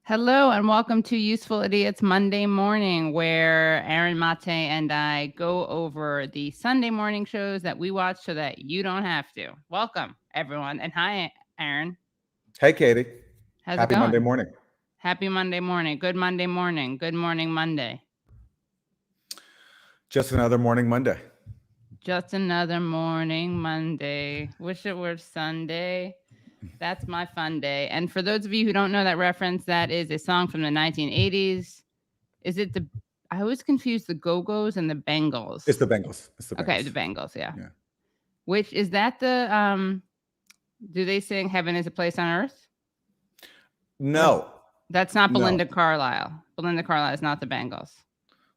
Hello and welcome to Useful Idiots Monday Morning, where Aaron, Maté, and I go over the Sunday morning shows that we watch so that you don't have to. Welcome, everyone. And hi, Aaron. Hey, Katie. How's Happy it going? Monday morning. Happy Monday morning. Good Monday morning. Good morning, Monday. Just another morning Monday. Just another morning Monday. Wish it were Sunday. That's my fun day. And for those of you who don't know that reference, that is a song from the 1980s. Is it the... I always confuse the Go-Go's and the Bengals. It's the Bengals. Okay, the Bengals, yeah. Yeah. Which is that the do they sing Heaven is a Place on Earth? No. That's not No. Belinda Carlisle. Belinda Carlisle is not the Bengals.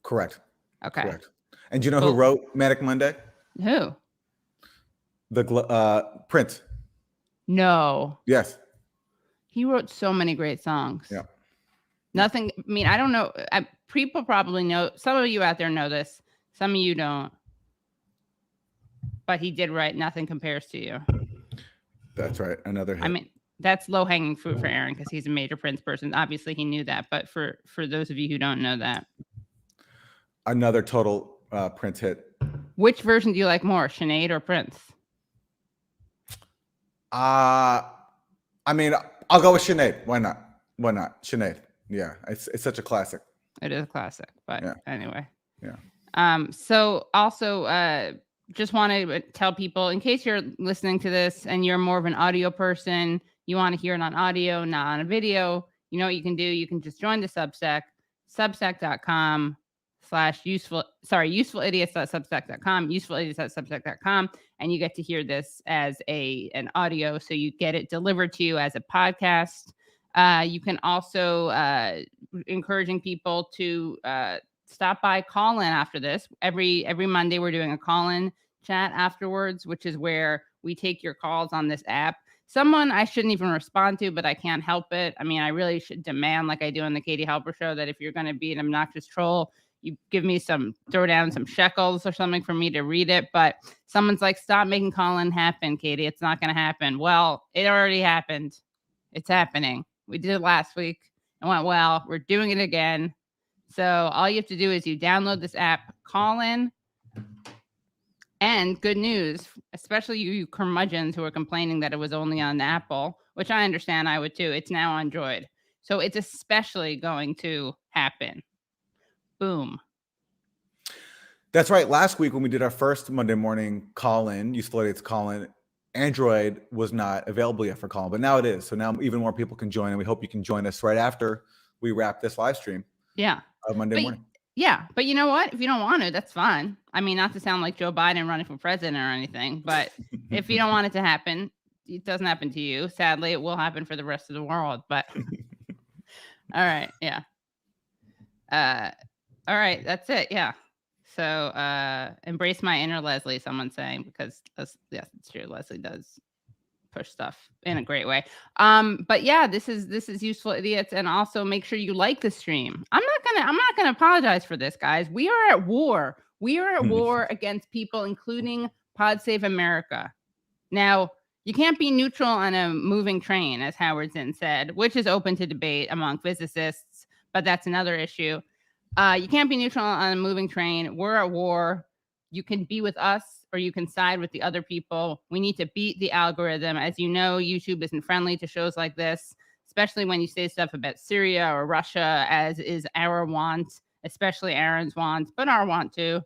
Correct. Okay. Correct. And do you know who wrote Manic Monday? Who? The Prince. No. Yes. He wrote so many great songs. Yeah. Nothing. I mean, I don't know. People probably know. Some of you out there know this. Some of you don't. But he did write Nothing Compares to You. That's right. Another hit. I mean, that's low-hanging fruit for Aaron because he's a major Prince person. Obviously, he knew that. But for those of you who don't know that. Another total Prince hit. Which version do you like more, Sinead or Prince? I mean, I'll go with Sinead. Why not? Why not? Sinead. Yeah, it's such a classic. It is a classic, but yeah. Anyway. Yeah. So also, just want to tell people, in case you're listening to this and you're more of an audio person, you want to hear it on audio, not on a video, you know what you can do? You can just join the Substack, usefulidiots.substack.com, usefulidiots.substack.com, and you get to hear this as an audio, so you get it delivered to you as a podcast. You can also encouraging people to stop by, call in after this. Every Monday we're doing a call-in chat afterwards, which is where we take your calls on this app. Someone I shouldn't even respond to, but I can't help it. I mean, I really should demand, like I do on the Katie Halper show, that if you're going to be an obnoxious troll, you give me throw down some shekels or something for me to read it. But someone's like, stop making call-in happen, Katie. It's not going to happen. Well, it already happened. It's happening. We did it last week. It went well. We're doing it again. So all you have to do is you download this app, call in, and good news, especially you curmudgeons who are complaining that it was only on Apple, which I understand, I would too. It's now on Android. So it's especially going to happen. Boom. That's right. Last week when we did our first Monday morning call-in, Useful Idiots call-in, Android was not available yet for call-in, but now it is. So now even more people can join, and we hope you can join us right after we wrap this live stream. Yeah. Monday morning. Yeah, but you know what? If you don't want to, that's fine. I mean, not to sound like Joe Biden running for president or anything, but if you don't want it to happen, it doesn't happen to you. Sadly, it will happen for the rest of the world, but all right. Yeah. All right. That's it. Yeah. So embrace my inner Leslie, someone's saying, because yes, it's true. Leslie does push stuff in a great way. But yeah, this is Useful Idiots, and also make sure you like the stream. I'm not gonna apologize for this, guys. We are at war. We are at war against people, including Pod Save America. Now, you can't be neutral on a moving train, as Howard Zinn said, which is open to debate among physicists, but that's another issue. You can't be neutral on a moving train. We're at war. You can be with us or you can side with the other people. We need to beat the algorithm. As you know, YouTube isn't friendly to shows like this, especially when you say stuff about Syria or Russia, as is our want, especially Aaron's want, but our want too.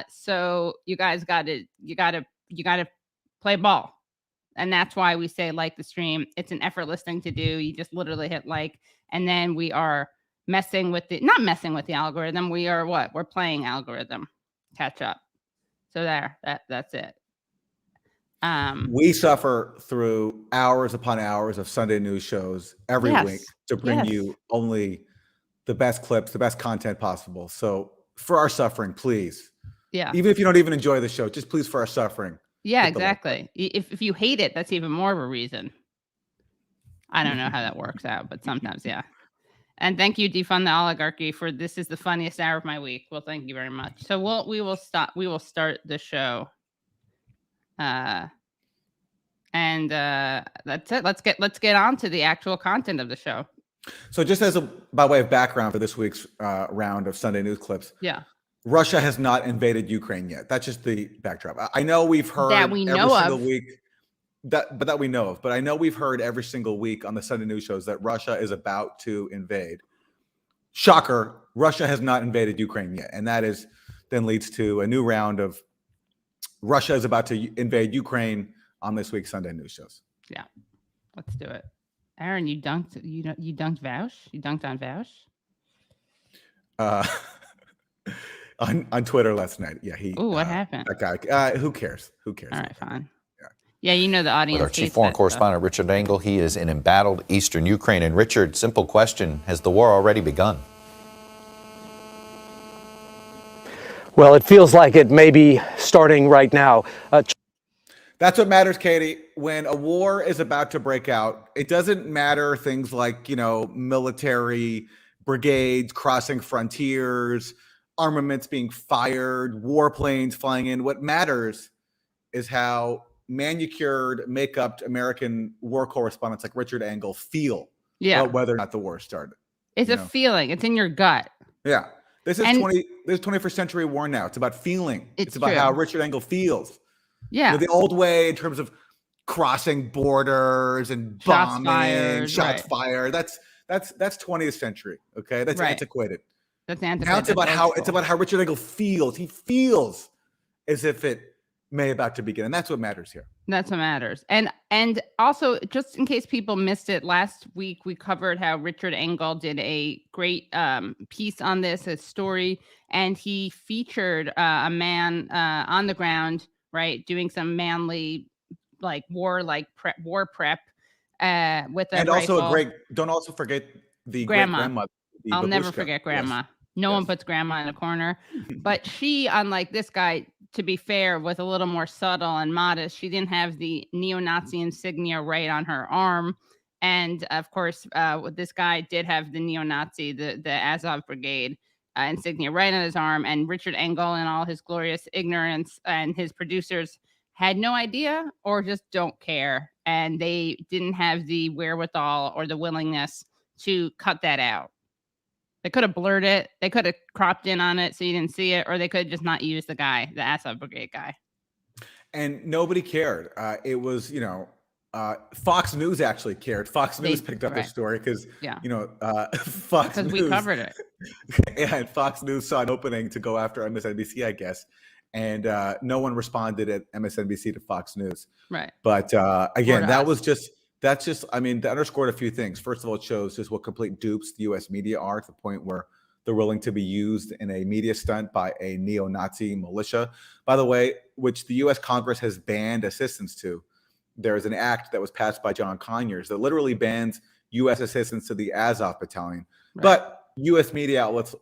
So you guys you gotta play ball. And that's why we say like the stream. It's an effortless thing to do. You just literally hit like, and then we are not messing with the algorithm. We are what? We're playing algorithm. Catch up. So that's it. We suffer through hours upon hours of Sunday news shows every week to bring you only the best clips, the best content possible. So for our suffering, please. Yeah. Even if you don't even enjoy the show, just please for our suffering. Yeah, exactly. If you hate it, that's even more of a reason. I don't know how that works out, but sometimes, yeah. And thank you, Defund the Oligarchy, for this is the funniest hour of my week. Well, thank you very much. So we will start the show. And that's it. Let's get on to the actual content of the show. So just by way of background for this week's round of Sunday news clips, Yeah. Russia has not invaded Ukraine yet. That's just the backdrop. I know we've heard That we every know single of. week that we know of. But I know we've heard every single week on the Sunday news shows that Russia is about to invade. Shocker, Russia has not invaded Ukraine yet. And that then leads to a new round of Russia is about to invade Ukraine on this week's Sunday news shows. Yeah. Let's do it. Aaron, you dunked Vaush? You dunked on Vaush? On Twitter last night. Yeah, what happened? That guy. Who cares? Who cares? All right, fine. Yeah, you know the audience. With our chief foreign correspondent, Richard Engel, he is in embattled eastern Ukraine. And Richard, simple question, has the war already begun? Well, it feels like it may be starting right now. That's what matters, Katie. When a war is about to break out, it doesn't matter things like, military brigades crossing frontiers, armaments being fired, warplanes flying in. What matters is how manicured, make-up American war correspondents like Richard Engel feel about whether or not the war started. It's a feeling. It's in your gut. Yeah. This is 21st century war now. It's about feeling. It's about how Richard Engel feels. Yeah. The old way in terms of crossing borders and bombing, shots fired. That's 20th century. Okay. That's antiquated. That's antiquated. Now it's about how Richard Engel feels. He feels as if it may about to begin. And that's what matters here. That's what matters. And also, just in case people missed it, last week we covered how Richard Engel did a great piece on this, a story, and he featured a man on the ground, right, doing some manly war prep with a rifle. Don't also forget the grandma. I'll never babushka. forget grandma. No one puts grandma in a corner. But she, unlike this guy, to be fair, was a little more subtle and modest. She didn't have the neo-Nazi insignia right on her arm. And of course, this guy did have the neo-Nazi, the Azov Brigade insignia right on his arm. And Richard Engel, in all his glorious ignorance, and his producers had no idea or just don't care. And they didn't have the wherewithal or the willingness to cut that out. They could have blurred it. They could have cropped in on it so you didn't see it, or they could have just not used the guy, the Azov Brigade guy. And nobody cared. It was, Fox News actually cared. Fox News picked up the story because, Fox News. Because we covered it. And Fox News saw an opening to go after MSNBC, I guess. And no one responded at MSNBC to Fox News. Right. But again, that underscored a few things. First of all, it shows just what complete dupes the U.S. media are, to the point where they're willing to be used in a media stunt by a neo-Nazi militia, by the way, which the U.S. Congress has banned assistance to. There is an act that was passed by John Conyers that literally bans U.S. assistance to the Azov Battalion. Right. But U.S. media outlets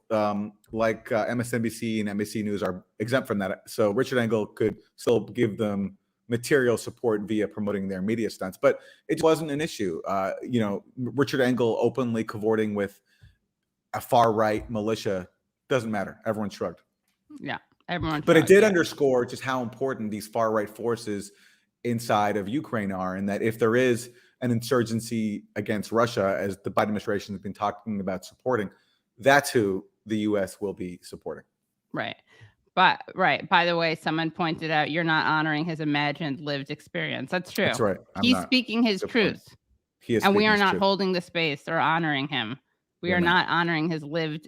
like MSNBC and NBC News are exempt from that. So Richard Engel could still give them material support via promoting their media stunts, but it wasn't an issue. Richard Engel openly cavorting with a far right militia doesn't matter. Everyone shrugged. Yeah, everyone. But it did underscore just how important these far right forces inside of Ukraine are, and that if there is an insurgency against Russia, as the Biden administration has been talking about supporting, that's who the U.S. will be supporting. Right. But by the way, someone pointed out you're not honoring his imagined lived experience. That's true. That's right. He's speaking his truth. And we are not holding the space or honoring him. We are not honoring his lived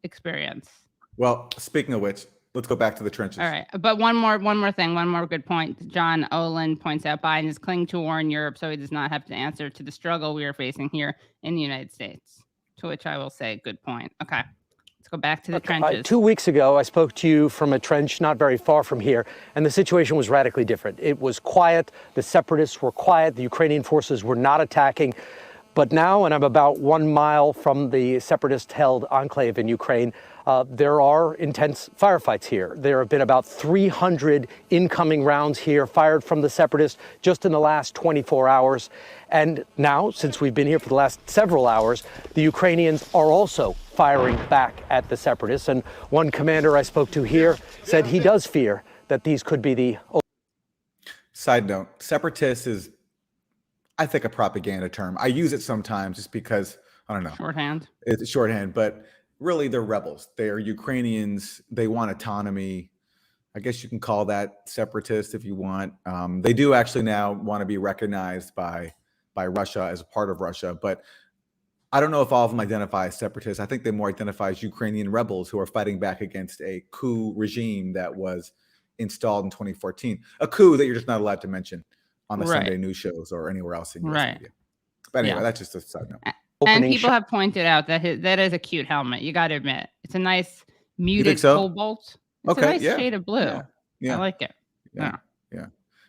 experience. Well, speaking of which, let's go back to the trenches. All right. But one more good point. John Olin points out Biden is clinging to war in Europe, so he does not have to answer to the struggle we are facing here in the United States. To which I will say, good point. Okay. Let's go back to the trenches. 2 weeks ago, I spoke to you from a trench not very far from here, and the situation was radically different. It was quiet. The separatists were quiet. The Ukrainian forces were not attacking. But now, and I'm about 1 mile from the separatist-held enclave in Ukraine, there are intense firefights here. There have been about 300 incoming rounds here fired from the separatists just in the last 24 hours. And now, since we've been here for the last several hours, the Ukrainians are also firing back at the separatists. And one commander I spoke to here said he does fear that these could be the... Side note, separatists is I think, a propaganda term. I use it sometimes just because, I don't know. Shorthand. It's shorthand, but really they're rebels. They are Ukrainians. They want autonomy. I guess you can call that separatist if you want. They do actually now want to be recognized by Russia as a part of Russia, but I don't know if all of them identify as separatists. I think they more identify as Ukrainian rebels who are fighting back against a coup regime that was installed in 2014. A coup that you're just not allowed to mention on the Sunday news shows or anywhere else in US media. But anyway, that's just a side note. And people have pointed out that that is a cute helmet. You got to admit, it's a nice muted cobalt. It's a nice shade of blue. I like it. Yeah.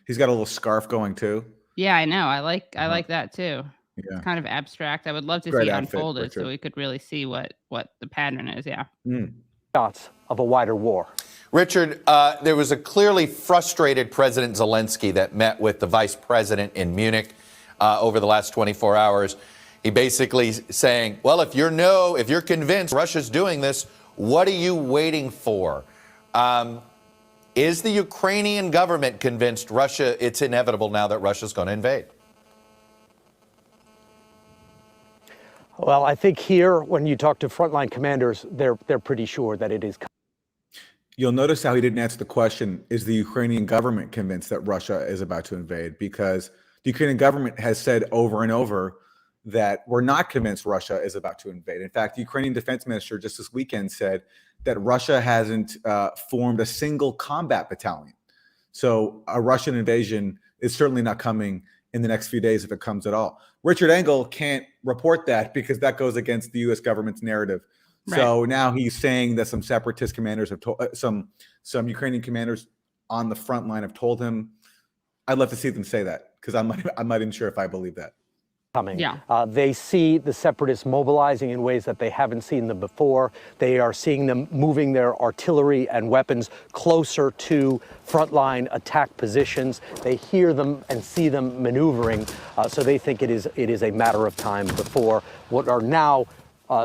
He's got a little scarf going too. Yeah, I know. I like that too. Yeah. It's kind of abstract. I would love to see it unfolded so we could really see what the pattern is. Yeah. Shots of a wider war. Richard, there was a clearly frustrated President Zelensky that met with the vice president in Munich over the last 24 hours. He basically saying, well, if you're convinced Russia's doing this, what are you waiting for? Is the Ukrainian government convinced it's inevitable now that Russia's going to invade? Well, I think here, when you talk to frontline commanders, they're pretty sure that it is. You'll notice how he didn't answer the question, is the Ukrainian government convinced that Russia is about to invade? Because the Ukrainian government has said over and over that we're not convinced Russia is about to invade. In fact, the Ukrainian defense minister just this weekend said that Russia hasn't formed a single combat battalion. So a Russian invasion is certainly not coming in the next few days if it comes at all. Richard Engel can't report that because that goes against the U.S. government's narrative. So now he's saying that some separatist commanders have told some Ukrainian commanders on the front line have told him. I'd love to see them say that because I'm not even sure if I believe that. Coming. They see the separatists mobilizing in ways that they haven't seen them before. They are seeing them moving their artillery and weapons closer to frontline attack positions. They hear them and see them maneuvering, so they think it is a matter of time before what are now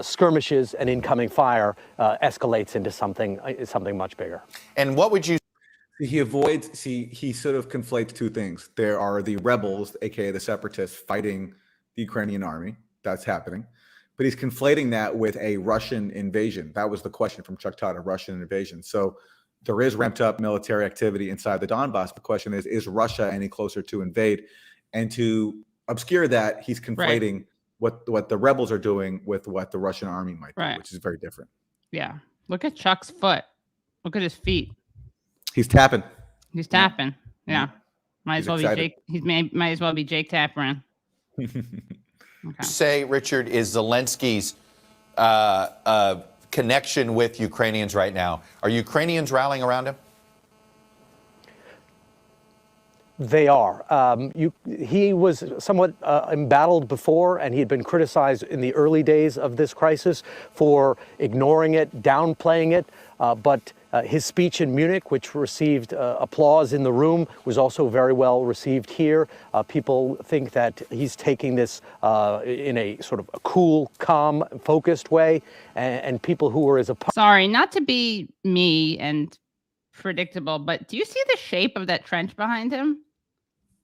skirmishes and incoming fire escalates into something much bigger. And what would you? He sort of conflates two things. There are the rebels, aka the separatists, fighting the Ukrainian army. That's happening. But he's conflating that with a Russian invasion. That was the question from Chuck Todd, a Russian invasion. So there is ramped up military activity inside the Donbass. The question is Russia any closer to invade? And to obscure that, he's conflating what the rebels are doing with what the Russian army might do, which is very different. Yeah. Look at Chuck's foot. Look at his feet. He's tapping. He's tapping. Yeah. Might as well be Jake Tapperin. Say, Richard, is Zelensky's connection with Ukrainians right now? Are Ukrainians rallying around him? They are. He was somewhat embattled before, and he had been criticized in the early days of this crisis for ignoring it, downplaying it. But his speech in Munich, which received applause in the room, was also very well received here. People think that he's taking this in a sort of a cool, calm, focused way, and people who were Sorry, not to be me and predictable, but do you see the shape of that trench behind him?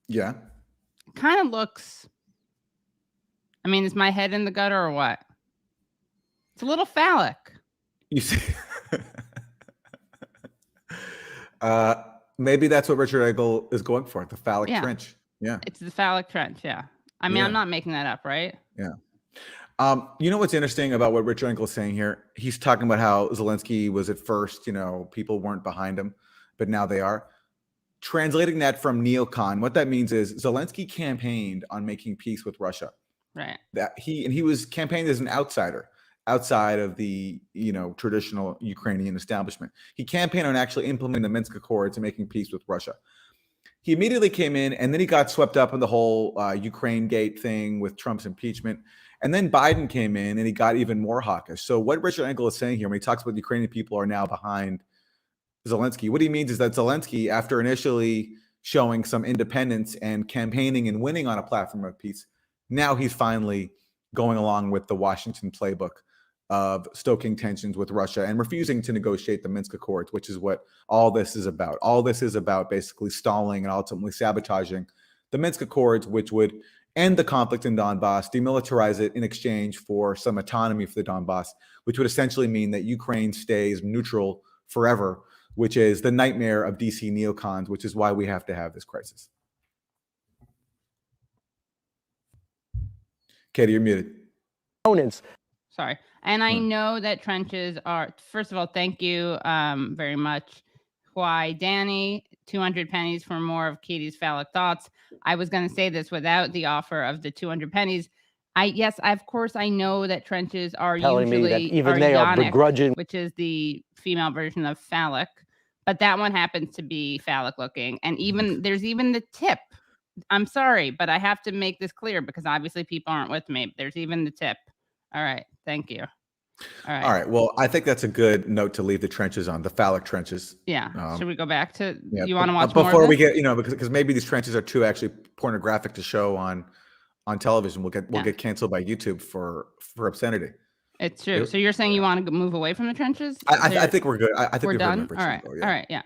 Yeah. It kind of looks, I mean, is my head in the gutter or what? It's a little phallic. You see, maybe that's what Richard Engel is going for, the phallic trench. Yeah. It's the phallic trench. Yeah. I mean, I'm not making that up, right? Yeah. You know what's interesting about what Richard Engel is saying here? He's talking about how Zelensky was at first, people weren't behind him, but now they are. Translating that from neocon, what that means is Zelensky campaigned on making peace with Russia. Right. That he was campaigned as an outsider outside of the traditional Ukrainian establishment. He campaigned on actually implementing the Minsk Accords and making peace with Russia. He immediately came in, and then he got swept up in the whole Ukraine Gate thing with Trump's impeachment. And then Biden came in, and he got even more hawkish. So what Richard Engel is saying here, when he talks about Ukrainian people are now behind Zelensky, what he means is that Zelensky, after initially showing some independence and campaigning and winning on a platform of peace, now he's finally going along with the Washington playbook of stoking tensions with Russia and refusing to negotiate the Minsk Accords, which is what all this is about. All this is about basically stalling and ultimately sabotaging the Minsk Accords, which would end the conflict in Donbass, demilitarize it in exchange for some autonomy for the Donbass, which would essentially mean that Ukraine stays neutral forever, which is the nightmare of DC neocons, which is why we have to have this crisis. Katie, you're muted. Opponents. Sorry. And I know that trenches are, first of all, thank you very much. Why, Danny, 200 pennies for more of Katie's phallic thoughts. I was going to say this without the offer of the 200 pennies. Yes, of course, I know that trenches are telling usually me that even they are begrudging, which is the female version of phallic, but that one happens to be phallic looking. And even there's even the tip. I'm sorry, but I have to make this clear because obviously people aren't with me. There's even the tip. All right. Thank you. All right. All right. Well, I think that's a good note to leave the trenches on, the phallic trenches. Yeah. Should we go back to, yeah, you want to watch before more of we this? get, because maybe these trenches are too actually pornographic to show on television. We'll get canceled by YouTube for obscenity. It's true. So you're saying you want to move away from the trenches? I think we're good. I think we're done. All right. Yeah. All right. Yeah.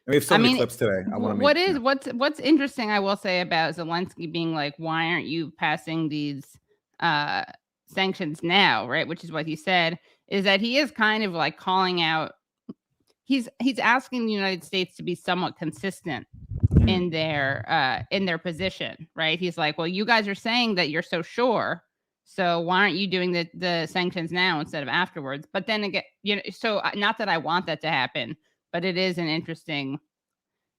We have so many clips today. I want to what's interesting, I will say, about Zelensky being like, why aren't you passing these sanctions now, right? Which is what he said, is that he is kind of like calling out, he's asking the United States to be somewhat consistent in their position, right? He's like, well, you guys are saying that you're so sure, so why aren't you doing the sanctions now instead of afterwards? But then again, so not that I want that to happen, but it is an interesting,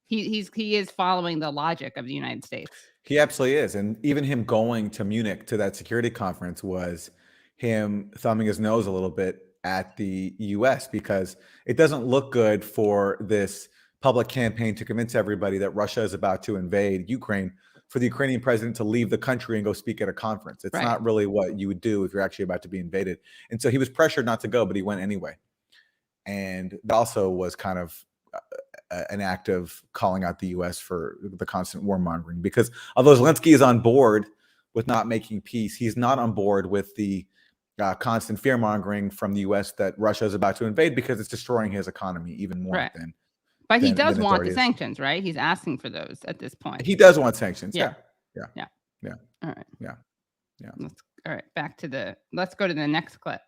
he is following the logic of the United States. He absolutely is. And even him going to Munich to that security conference was him thumbing his nose a little bit at the US, because it doesn't look good for this public campaign to convince everybody that Russia is about to invade Ukraine for the Ukrainian president to leave the country and go speak at a conference. It's not really what you would do if you're actually about to be invaded. And so he was pressured not to go, but he went anyway. And that also was kind of an act of calling out the U.S. for the constant warmongering, because although Zelensky is on board with not making peace, he's not on board with the constant fear-mongering from the U.S. that Russia is about to invade, because it's destroying his economy even more than. But he does want the sanctions, right? He's asking for those at this point. He does want sanctions. Yeah. All right. Yeah. All right. Let's go to the next clip.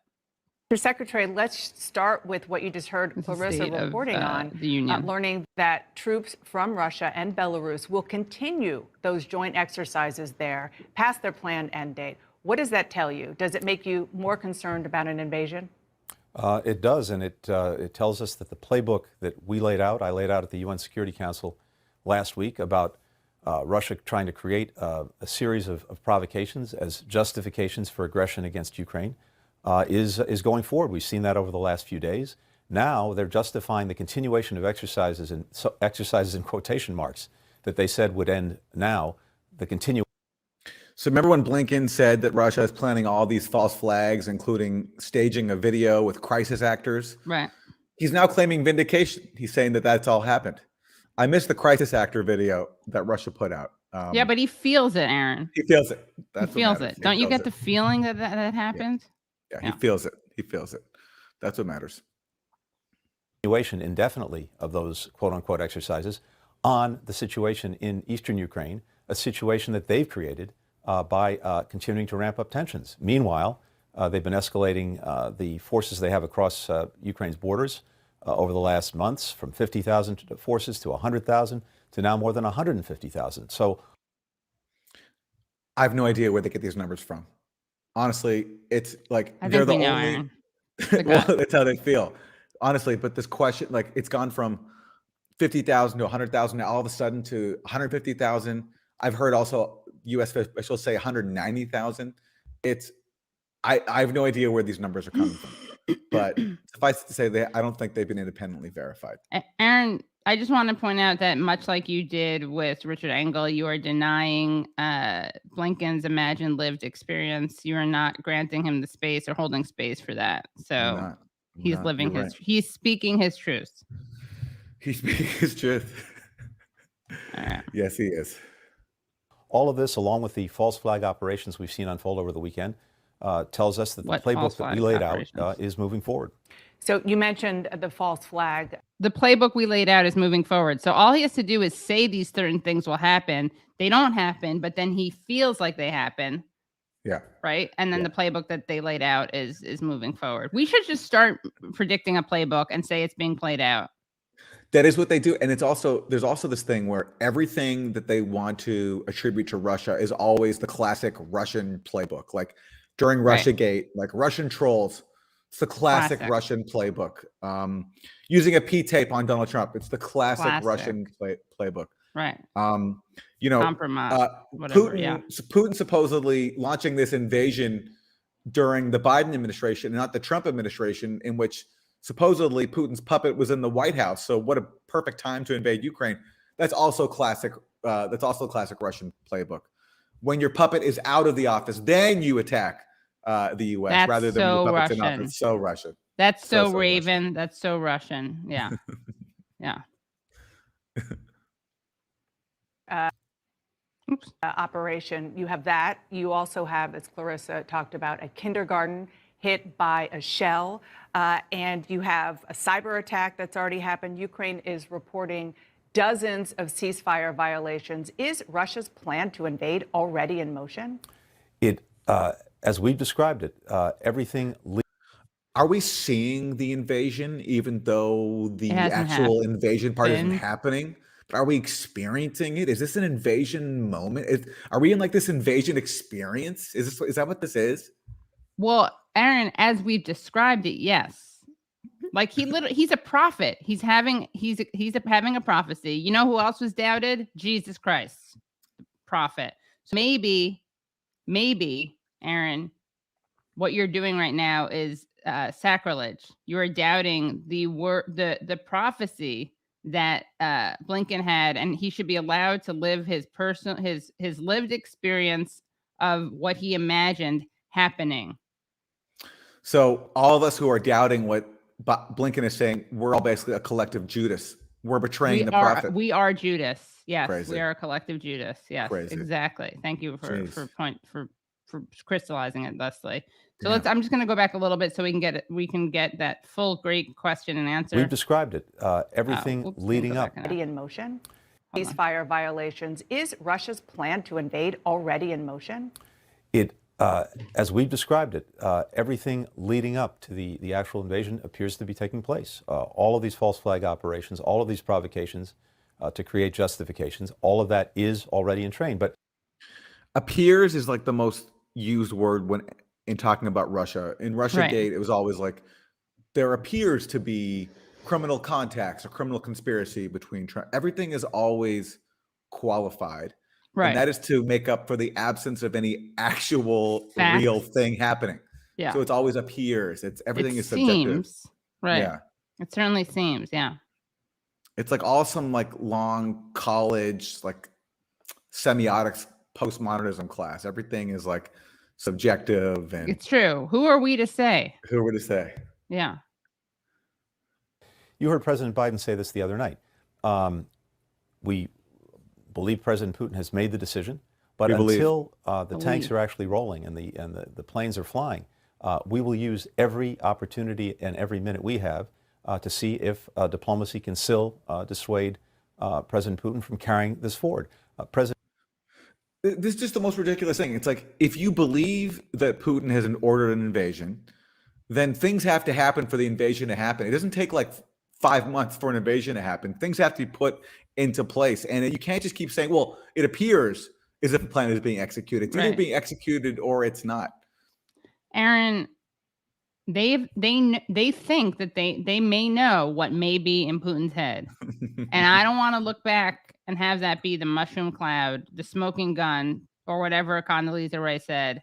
Mr. Secretary, let's start with what you just heard Clarissa reporting on, the Union. Learning that troops from Russia and Belarus will continue those joint exercises there past their planned end date. What does that tell you? Does it make you more concerned about an invasion? It does, and it tells us that the playbook that I laid out at the UN Security Council last week about Russia trying to create a series of provocations as justifications for aggression against Ukraine is going forward. We've seen that over the last few days. Now they're justifying the continuation of exercises in quotation marks that they said would end now. The continuation. So remember when Blinken said that Russia is planning all these false flags, including staging a video with crisis actors? Right. He's now claiming vindication. He's saying that that's all happened. I missed the crisis actor video that Russia put out. Yeah, but he feels it, Aaron. He feels it. He feels it. Don't you get the feeling that happened? Yeah, he feels it. He feels it. That's what matters. Continuation indefinitely of those quote-unquote exercises on the situation in eastern Ukraine, a situation that they've created by continuing to ramp up tensions. Meanwhile, they've been escalating the forces they have across Ukraine's borders over the last months, from 50,000 forces to 100,000 to now more than 150,000. So I have no idea where they get these numbers from. Honestly, it's like they're the only. Well, that's how they feel. Honestly, but this question, like, it's gone from 50,000 to 100,000 now all of a sudden to 150,000. I've heard also U.S. officials say 190,000. I have no idea where these numbers are coming from, but suffice it to say, I don't think they've been independently verified. Aaron, I just want to point out that much like you did with Richard Engel, you are denying Blinken's imagined lived experience. You are not granting him the space or holding space for that. So he's speaking his truth. He's speaking his truth. Right. Yes, he is. all of this, along with the false flag operations we've seen unfold over the weekend, tells us that the playbook that we laid out is moving forward. So you mentioned the false flag. the playbook we laid out is moving forward. So all he has to do is say these certain things will happen. They don't happen, but then he feels like they happen. Yeah. Right. And then the playbook that they laid out is moving forward. We should just start predicting a playbook and say it's being played out. That is what they do. And there's also this thing where everything that they want to attribute to Russia is always the classic Russian playbook. Like during Russiagate, like Russian trolls, it's the classic Russian playbook. Using a P-tape on Donald Trump, it's the classic Russian playbook. Right. Compromise. Putin supposedly launching this invasion during the Biden administration and not the Trump administration, in which supposedly Putin's puppet was in the White House. So what a perfect time to invade Ukraine. That's also classic. That's also a classic Russian playbook. When your puppet is out of the office, then you attack the U.S. rather than when your puppet's in office. So Russian. That's so Raven. Russian. That's so Russian. Yeah. Yeah. Operation. You have that. You also have, as Clarissa talked about, a kindergarten hit by a shell. And you have a cyber attack that's already happened. Ukraine is reporting dozens of ceasefire violations. Is Russia's plan to invade already in motion? As we've described it, everything. Are we seeing the invasion, even though the actual invasion part isn't happening? But are we experiencing it? Is this an invasion moment? Are we in like this invasion experience? Is that what this is? Well, Aaron, as we've described it, yes. Like he's a prophet. He's having a prophecy. You know who else was doubted? Jesus Christ, prophet. So maybe, Aaron, what you're doing right now is sacrilege. You are doubting the prophecy that Blinken had, and he should be allowed to live his lived experience of what he imagined happening. So all of us who are doubting what Blinken is saying, we're all basically a collective Judas. We're betraying the prophet. We are Judas. Yes, Crazy. We are a collective Judas. Yes, Crazy. Exactly. Thank you for crystallizing it, Leslie. So I'm just going to go back a little bit so we can get that full great question and answer. We've described it. Everything leading up. Already in motion. Ceasefire violations. Is Russia's plan to invade already in motion? As we've described it, everything leading up to the actual invasion appears to be taking place. All of these false flag operations, all of these provocations to create justifications, all of that is already in train. But appears is like the most used word when in talking about Russia. In Russiagate, it was always like there appears to be criminal contacts or criminal conspiracy between. Everything is always qualified. Right. And that is to make up for the absence of any actual real thing happening. Yeah. So it's always appears. Everything is subjective. Right. Yeah. It certainly seems. Yeah. It's like some like long college, like semiotics, postmodernism class. Everything is like subjective. And it's true. Who are we to say? Who are we to say? Yeah. You heard President Biden say this the other night. We believe President Putin has made the decision, but until the tanks are actually rolling and the planes are flying, we will use every opportunity and every minute we have to see if diplomacy can still dissuade President Putin from carrying this forward. This is just the most ridiculous thing. It's like, if you believe that Putin has ordered an invasion, then things have to happen for the invasion to happen. It doesn't take like 5 months for an invasion to happen. Things have to be put into place. And you can't just keep saying, well, it appears as if the plan is being executed. It's either being executed or it's not. Aaron, they think that they may know what may be in Putin's head. And I don't want to look back and have that be the mushroom cloud, the smoking gun, or whatever Condoleezza Rice said.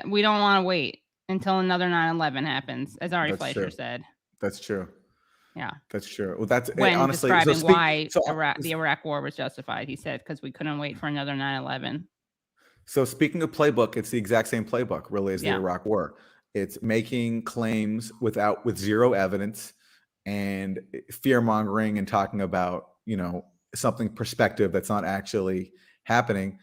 We don't want to wait until another 9/11 happens, as Ari Fleischer said. That's true. Yeah, that's true. Well, that's when honestly describing why the Iraq War was justified. He said because we couldn't wait for another 9/11. So speaking of playbook, it's the exact same playbook, really, as the Iraq War. It's making claims with zero evidence and fear mongering and talking about something perspective that's not actually happening,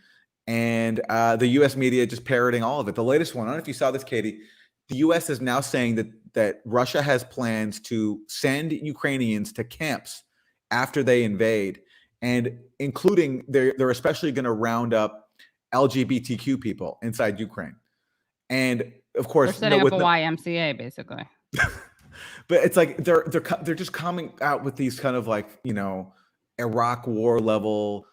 and the U.S. media just parroting all of it. The latest one, I don't know if you saw this, Katie. The U.S. is now saying that that Russia has plans to send Ukrainians to camps after they invade, and including they're especially going to round up LGBTQ people inside Ukraine. And of course, They're setting up a YMCA basically. But it's like they're just coming out with these kind of like, Iraq war level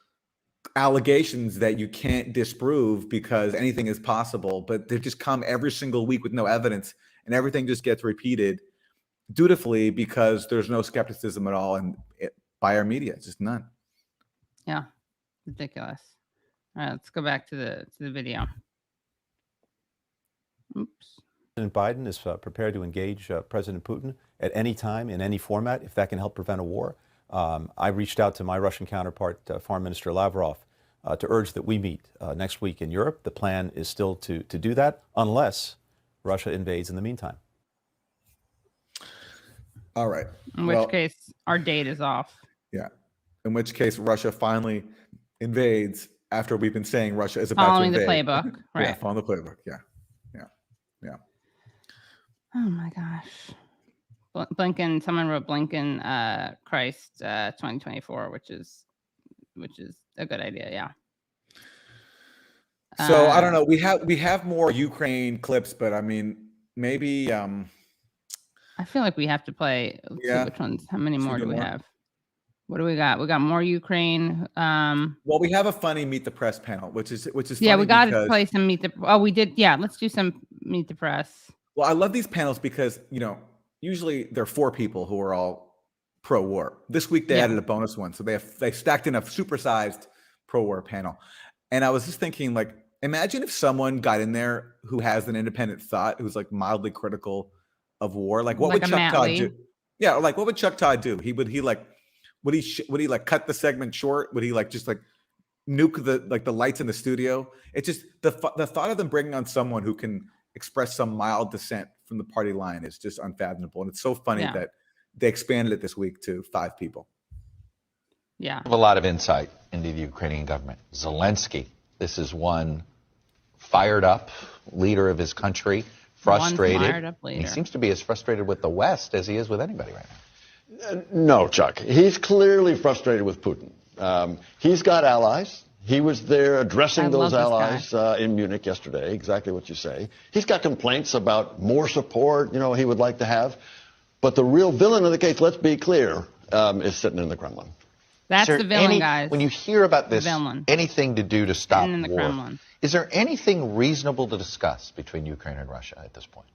allegations that you can't disprove because anything is possible, but they just come every single week with no evidence, and everything just gets repeated dutifully because there's no skepticism at all by our media. It's just none. Yeah, ridiculous. All right, let's go back to the video. Oops. President Biden is prepared to engage President Putin at any time in any format if that can help prevent a war. I reached out to my Russian counterpart, Foreign Minister Lavrov, to urge that we meet next week in Europe. The plan is still to do that unless Russia invades in the meantime. All right. In which case, our date is off. Yeah. In which case, Russia finally invades after we've been saying Russia is about following to invade. the playbook. Right. Yeah, following the playbook. Yeah. Oh my gosh. Blinken, someone wrote Blinken Christ 2024, which is a good idea. Yeah. So I don't know. We have more Ukraine clips, but I mean, maybe I feel like we have to play. Let's see which ones. How many more do we have? What do we got? We got more Ukraine. Well, we have a funny Meet the Press panel, which is yeah. We got to play some Meet the. Oh, we did. Yeah, let's do some Meet the Press. Well, I love these panels because usually there are 4 people who are all pro-war. This week they added a bonus one, so they stacked in a supersized pro-war panel. And I was just thinking, like, imagine if someone got in there who has an independent thought, who's like mildly critical of war. Like, what would Chuck Todd do? Yeah, like what would Chuck Todd do? Would he cut the segment short? Would he just nuke the lights in the studio? It's just the thought of them bringing on someone who can express some mild dissent from the party line is just unfathomable. And it's so funny that they expanded it this week to 5 people. Yeah. I have a lot of insight into the Ukrainian government. Zelensky, this is one fired up leader of his country, frustrated. One fired up leader. He seems to be as frustrated with the West as he is with anybody right now. No, Chuck. He's clearly frustrated with Putin. He's got allies. He was there addressing those allies in Munich yesterday, exactly what you say. He's got complaints about more support, he would like to have. But the real villain of the case, let's be clear, is sitting in the Kremlin. That's the villain, guys. When you hear about this, anything to do to stop in the war, Kremlin. Is there anything reasonable to discuss between Ukraine and Russia at this point?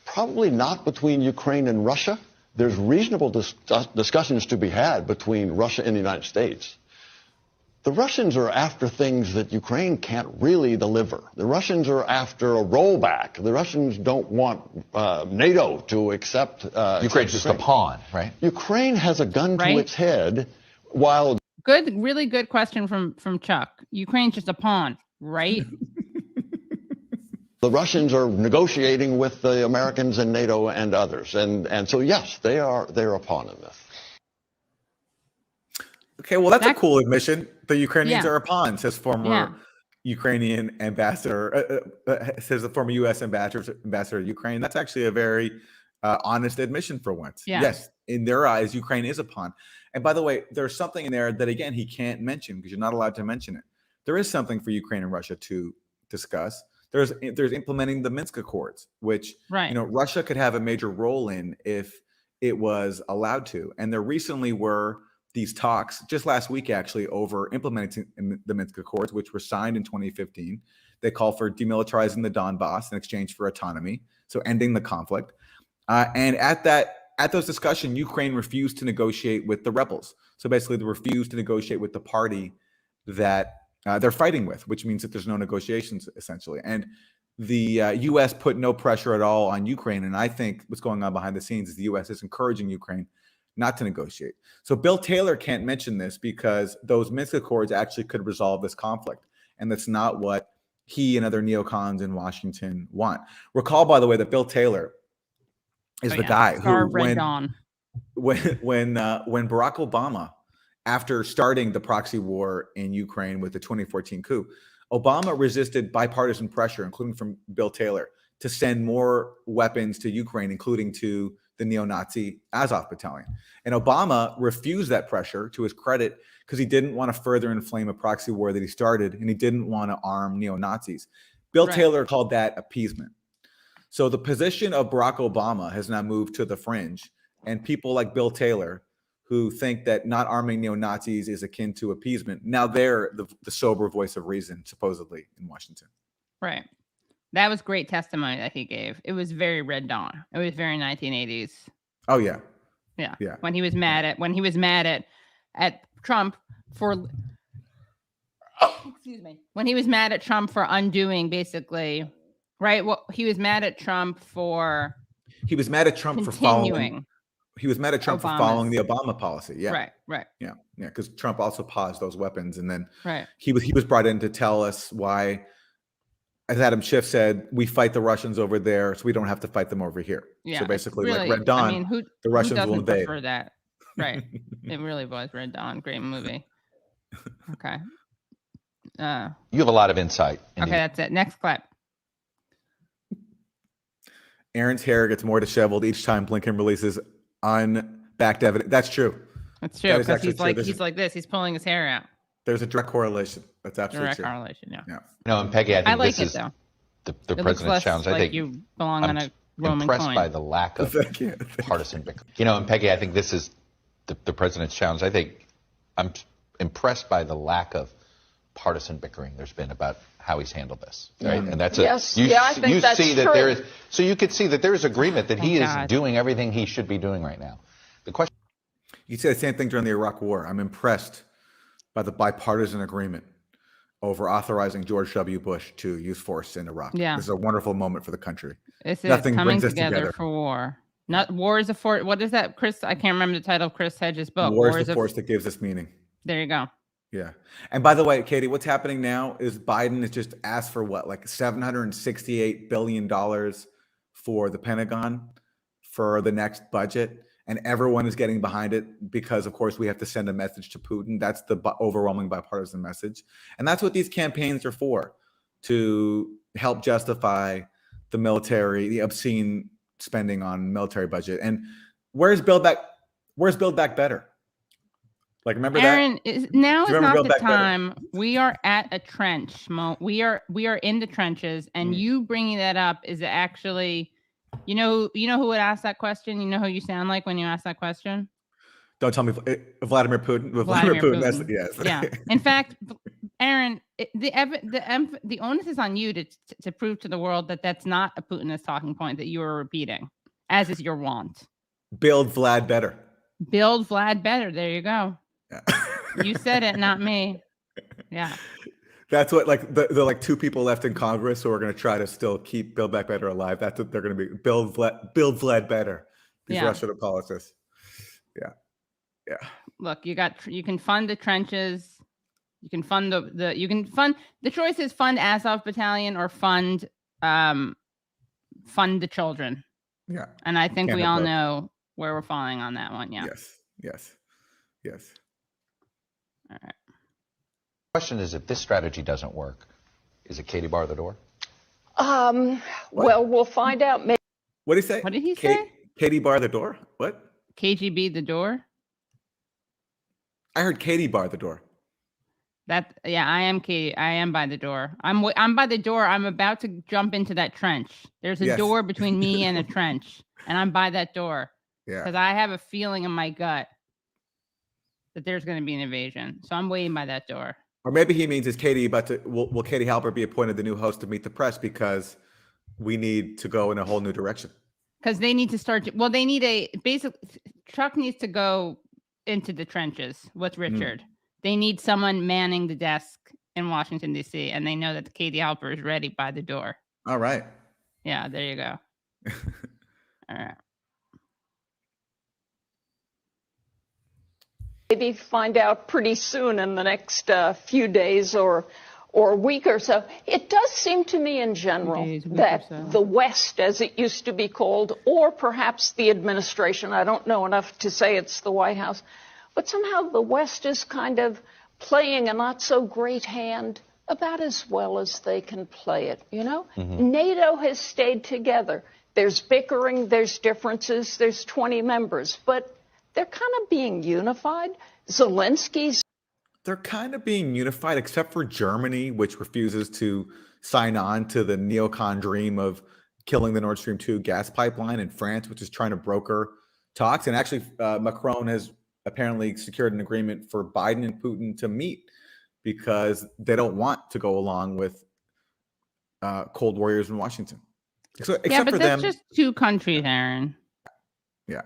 Probably not between Ukraine and Russia. There's reasonable discussions to be had between Russia and the United States. The Russians are after things that Ukraine can't really deliver. The Russians are after a rollback. The Russians don't want NATO to accept Ukraine's just a pawn, right? Ukraine has a gun to its head while... Really good question from Chuck. Ukraine's just a pawn, right? The Russians are negotiating with the Americans and NATO and others. And so, yes, they're a pawn in this. Okay, well, that's a cool admission. The Ukrainians are a pawn, says former Ukrainian ambassador, says the former U.S. ambassador to Ukraine. That's actually a very honest admission for once. Yeah. Yes, in their eyes, Ukraine is a pawn. And by the way, there's something in there that, again, he can't mention because you're not allowed to mention it. There is something for Ukraine and Russia to discuss. There's implementing the Minsk Accords, which Russia could have a major role in if it was allowed to. And there recently were these talks just last week, actually, over implementing the Minsk Accords, which were signed in 2015. They call for demilitarizing the Donbass in exchange for autonomy, so ending the conflict. And at those discussions, Ukraine refused to negotiate with the rebels. So basically, they refused to negotiate with the party that they're fighting with, which means that there's no negotiations, essentially. And the U.S. put no pressure at all on Ukraine. And I think what's going on behind the scenes is the U.S. is encouraging Ukraine not to negotiate. So Bill Taylor can't mention this because those Minsk Accords actually could resolve this conflict. And that's not what he and other neocons in Washington want. Recall, by the way, that Bill Taylor is the guy who, when Barack Obama, after starting the proxy war in Ukraine with the 2014 coup, Obama resisted bipartisan pressure, including from Bill Taylor, to send more weapons to Ukraine, including to the neo-Nazi Azov battalion. And Obama refused that pressure, to his credit, because he didn't want to further inflame a proxy war that he started, and he didn't want to arm neo-Nazis. Bill Taylor called that appeasement. So the position of Barack Obama has now moved to the fringe, and people like Bill Taylor, who think that not arming neo-Nazis is akin to appeasement, now they're the sober voice of reason, supposedly, in Washington. Right. That was great testimony that he gave. It was very Red Dawn. It was very 1980s. Oh yeah. Yeah. Yeah. When he was mad at Trump for excuse me. When he was mad at Trump for undoing, basically, right? Well, he was mad at Trump for following. He was mad at Trump for following the Obama policy. Yeah. Right. Yeah. Because Trump also paused those weapons, and then right. he was brought in to tell us why, as Adam Schiff said, we fight the Russians over there, so we don't have to fight them over here. Yeah. So basically, really, like Red Dawn, the Russians will invade. Prefer that? Right. It really was Red Dawn. Great movie. Okay. You have a lot of insight. Okay, that's it. Next clip. Aaron's hair gets more disheveled each time Blinken releases unbacked evidence. That's true. That's true, because he's like this. He's pulling his hair out. There's a direct correlation. That's absolutely true. Direct correlation, yeah. No, and Peggy, I think like this is though. the president's challenge. I think you belong on a Roman impressed coin. by the lack of partisan bickering. And Peggy, I think this is the president's challenge. I think I'm impressed by the lack of partisan bickering there's been about how he's handled this, right? And that's I think that's see that true. there is, so you could see that there is agreement that he is doing everything he should be doing right now. The question, you said the same thing during the Iraq War. I'm impressed by the bipartisan agreement over authorizing George W. Bush to use force in Iraq. Yeah. This is a wonderful moment for the country. Nothing coming together for war. Not war is a force. What is that, Chris? I can't remember the title of Chris Hedges' book. War is the force that gives us meaning. There you go. Yeah. And by the way, Katie, what's happening now is Biden has just asked for what, like $768 billion for the Pentagon for the next budget. And everyone is getting behind it because, of course, we have to send a message to Putin. That's the overwhelming bipartisan message. And that's what these campaigns are for, to help justify the military, the obscene spending on military budget. And where's Build Back Better? Like, remember Aaron, that? Now is not Build the Back time. Better? We are at a trench. We are in the trenches, and you bringing that up is actually, you know who would ask that question? You know who you sound like when you ask that question? Don't tell me Vladimir Putin. Vladimir Putin. Yes. Yeah. In fact, Aaron, the onus is on you to prove to the world that that's not a Putinist talking point that you are repeating, as is your wont. Build Vlad better. Build Vlad better. There you go. Yeah. You said it, not me. Yeah. That's what, like, the like two people left in Congress who are going to try to still keep Build Back Better alive. That's what they're going to be. Build Vlad better. These Russian apologists. Yeah. Yeah. Look, you can fund the trenches. You can fund the choice is fund Azov battalion or fund the children. Yeah. And I think we all know where we're falling on that one. Yeah. Yes. All right. the question is, if this strategy doesn't work, is it Katie bar the door? Well, we'll find out. What did he say? What did he say? Katie bar the door? What? KGB the door? I heard Katie bar the door. I am Katie. I am by the door. I'm by the door. I'm about to jump into that trench. There's a door between me and a trench, and I'm by that door. Yeah. Because I have a feeling in my gut that there's going to be an invasion. So I'm waiting by that door. Or maybe he means, is Katie about to, will Katie Halper be appointed the new host of Meet the Press because we need to go in a whole new direction? Because they need to start, Chuck needs to go into the trenches with Richard. They need someone manning the desk in Washington, D.C., and they know that Katie Halper is ready by the door. All right. Yeah, there you go. All right. Maybe find out pretty soon in the next few days or week or so. It does seem to me in general that the West, as it used to be called, or perhaps the administration, I don't know enough to say it's the White House, but somehow the West is kind of playing a not so great hand about as well as they can play it, you know? NATO has stayed together. There's bickering, there's differences, there's 20 members, but they're kind of being unified. They're kind of being unified, except for Germany, which refuses to sign on to the neocon dream of killing the Nord Stream 2 gas pipeline, and France, which is trying to broker talks. And actually, Macron has apparently secured an agreement for Biden and Putin to meet because they don't want to go along with cold warriors in Washington. So, except but for that's them, just two countries, Aaron. Yeah.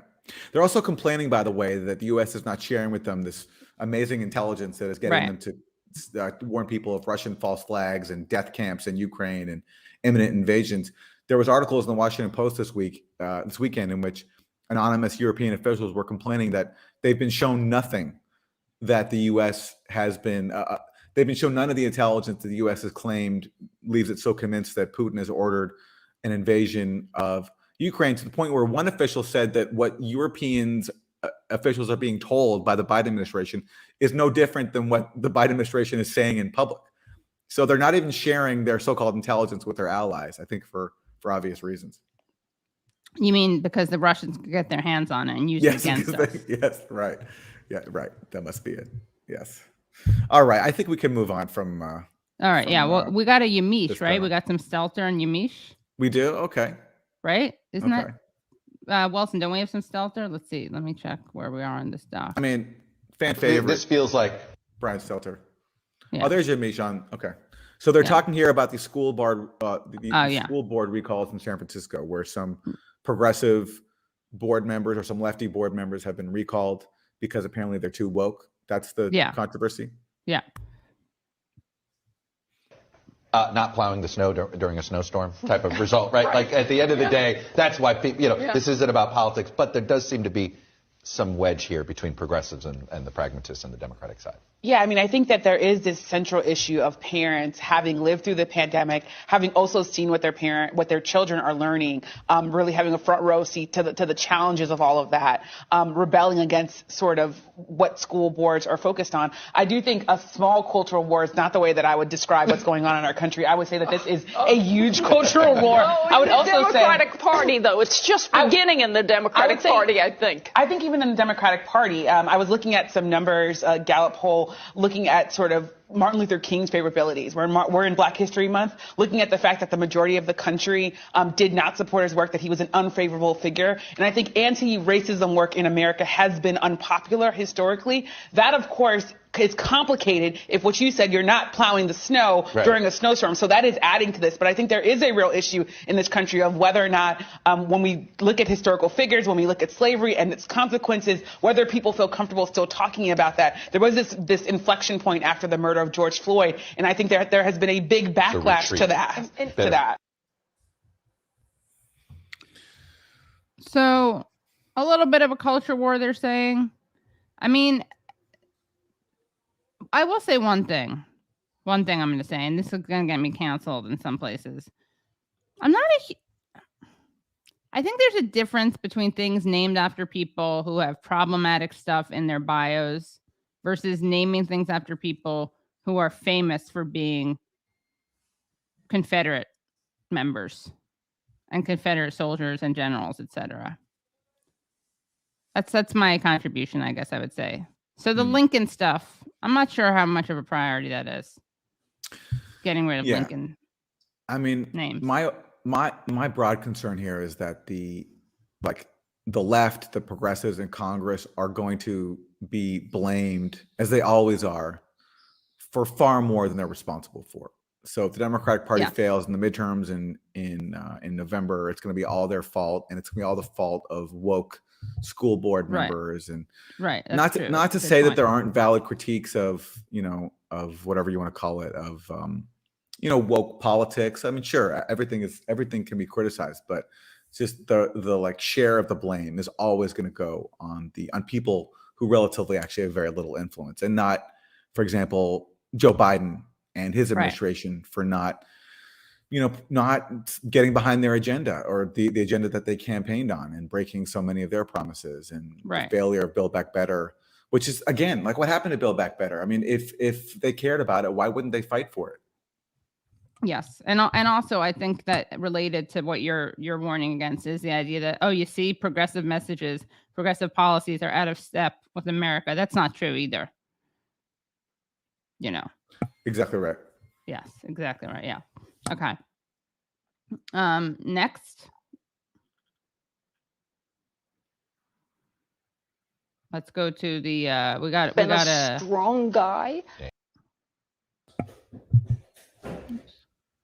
They're also complaining, by the way, that the U.S. is not sharing with them this amazing intelligence that is getting them to warn people of Russian false flags and death camps in Ukraine and imminent invasions. There was articles in the Washington Post this weekend, in which anonymous European officials were complaining that they've been shown nothing that the U.S. has been. They've been shown none of the intelligence that the U.S. has claimed leaves it so convinced that Putin has ordered an invasion of Ukraine, to the point where one official said that what Europeans officials are being told by the Biden administration is no different than what the Biden administration is saying in public. So they're not even sharing their so-called intelligence with their allies, I think for obvious reasons. You mean because the Russians could get their hands on it and use it against us? Yes, right. Yeah, right. That must be it. Yes. All right. I think we can move on from. All right. Well, we got a Yamish, right? We got some Stelter and Yamish. We do? Okay. Right? Isn't that Wilson? Don't we have some Stelter? Let's see. Let me check where we are on this doc. I mean, fan favorite. This feels like Brian Stelter. Yeah. Oh, there's Yamish on. Okay. So they're talking here about the school board, school board recalls in San Francisco, where some progressive board members or some lefty board members have been recalled because apparently they're too woke. That's the controversy. Yeah. not plowing the snow during a snowstorm type of result, right? Like at the end of the day, that's why people, this isn't about politics, but there does seem to be some wedge here between progressives and the pragmatists and the Democratic side. Yeah, I mean, I think that there is this central issue of parents having lived through the pandemic, having also seen what their children are learning, really having a front row seat to the challenges of all of that, rebelling against sort of what school boards are focused on. I do think a small cultural war is not the way that I would describe what's going on in our country. I would say that this is a huge cultural war. I would also say Democratic Party, though, it's just beginning in the Democratic Party, I think. I think even in the Democratic Party, I was looking at some numbers, Gallup poll, looking at sort of Martin Luther King's favorabilities. We're in Black History Month, looking at the fact that the majority of the country did not support his work, that he was an unfavorable figure. And I think anti-racism work in America has been unpopular historically. That, of course, is complicated if what you said, you're not plowing the snow during a snowstorm. So that is adding to this. But I think there is a real issue in this country of whether or not, when we look at historical figures, when we look at slavery and its consequences, whether people feel comfortable still talking about that. There was this inflection point after the murder of George Floyd, and I think there has been a big backlash to that. So, a little bit of a culture war, they're saying. I mean, I will say one thing. One thing I'm going to say, and this is going to get me canceled in some places. I think there's a difference between things named after people who have problematic stuff in their bios versus naming things after people who are famous for being Confederate members and Confederate soldiers and generals, etc. That's my contribution, I guess I would say. So the Lincoln stuff, I'm not sure how much of a priority that is. Getting rid of Lincoln. I mean, names. My broad concern here is that the left, the progressives in Congress are going to be blamed, as they always are, for far more than they're responsible for. So if the Democratic Party fails in the midterms in November, it's going to be all their fault, and it's going to be all the fault of woke school board members and not to say that there aren't valid critiques of whatever you want to call it, of woke politics. I mean, sure, everything can be criticized, but it's just the share of the blame is always going to go on people who relatively actually have very little influence, and not, for example, Joe Biden and his administration for not getting behind their agenda or the agenda that they campaigned on and breaking so many of their promises, and the failure of Build Back Better, which is, again, like what happened to Build Back Better? I mean, if they cared about it, why wouldn't they fight for it? Yes, and also I think that related to what you're warning against is the idea that, oh, you see, progressive messages, progressive policies are out of step with America. That's not true either. You know. Exactly right. Yes, exactly right. Yeah. Okay. Next. Let's go to the we got a strong guy.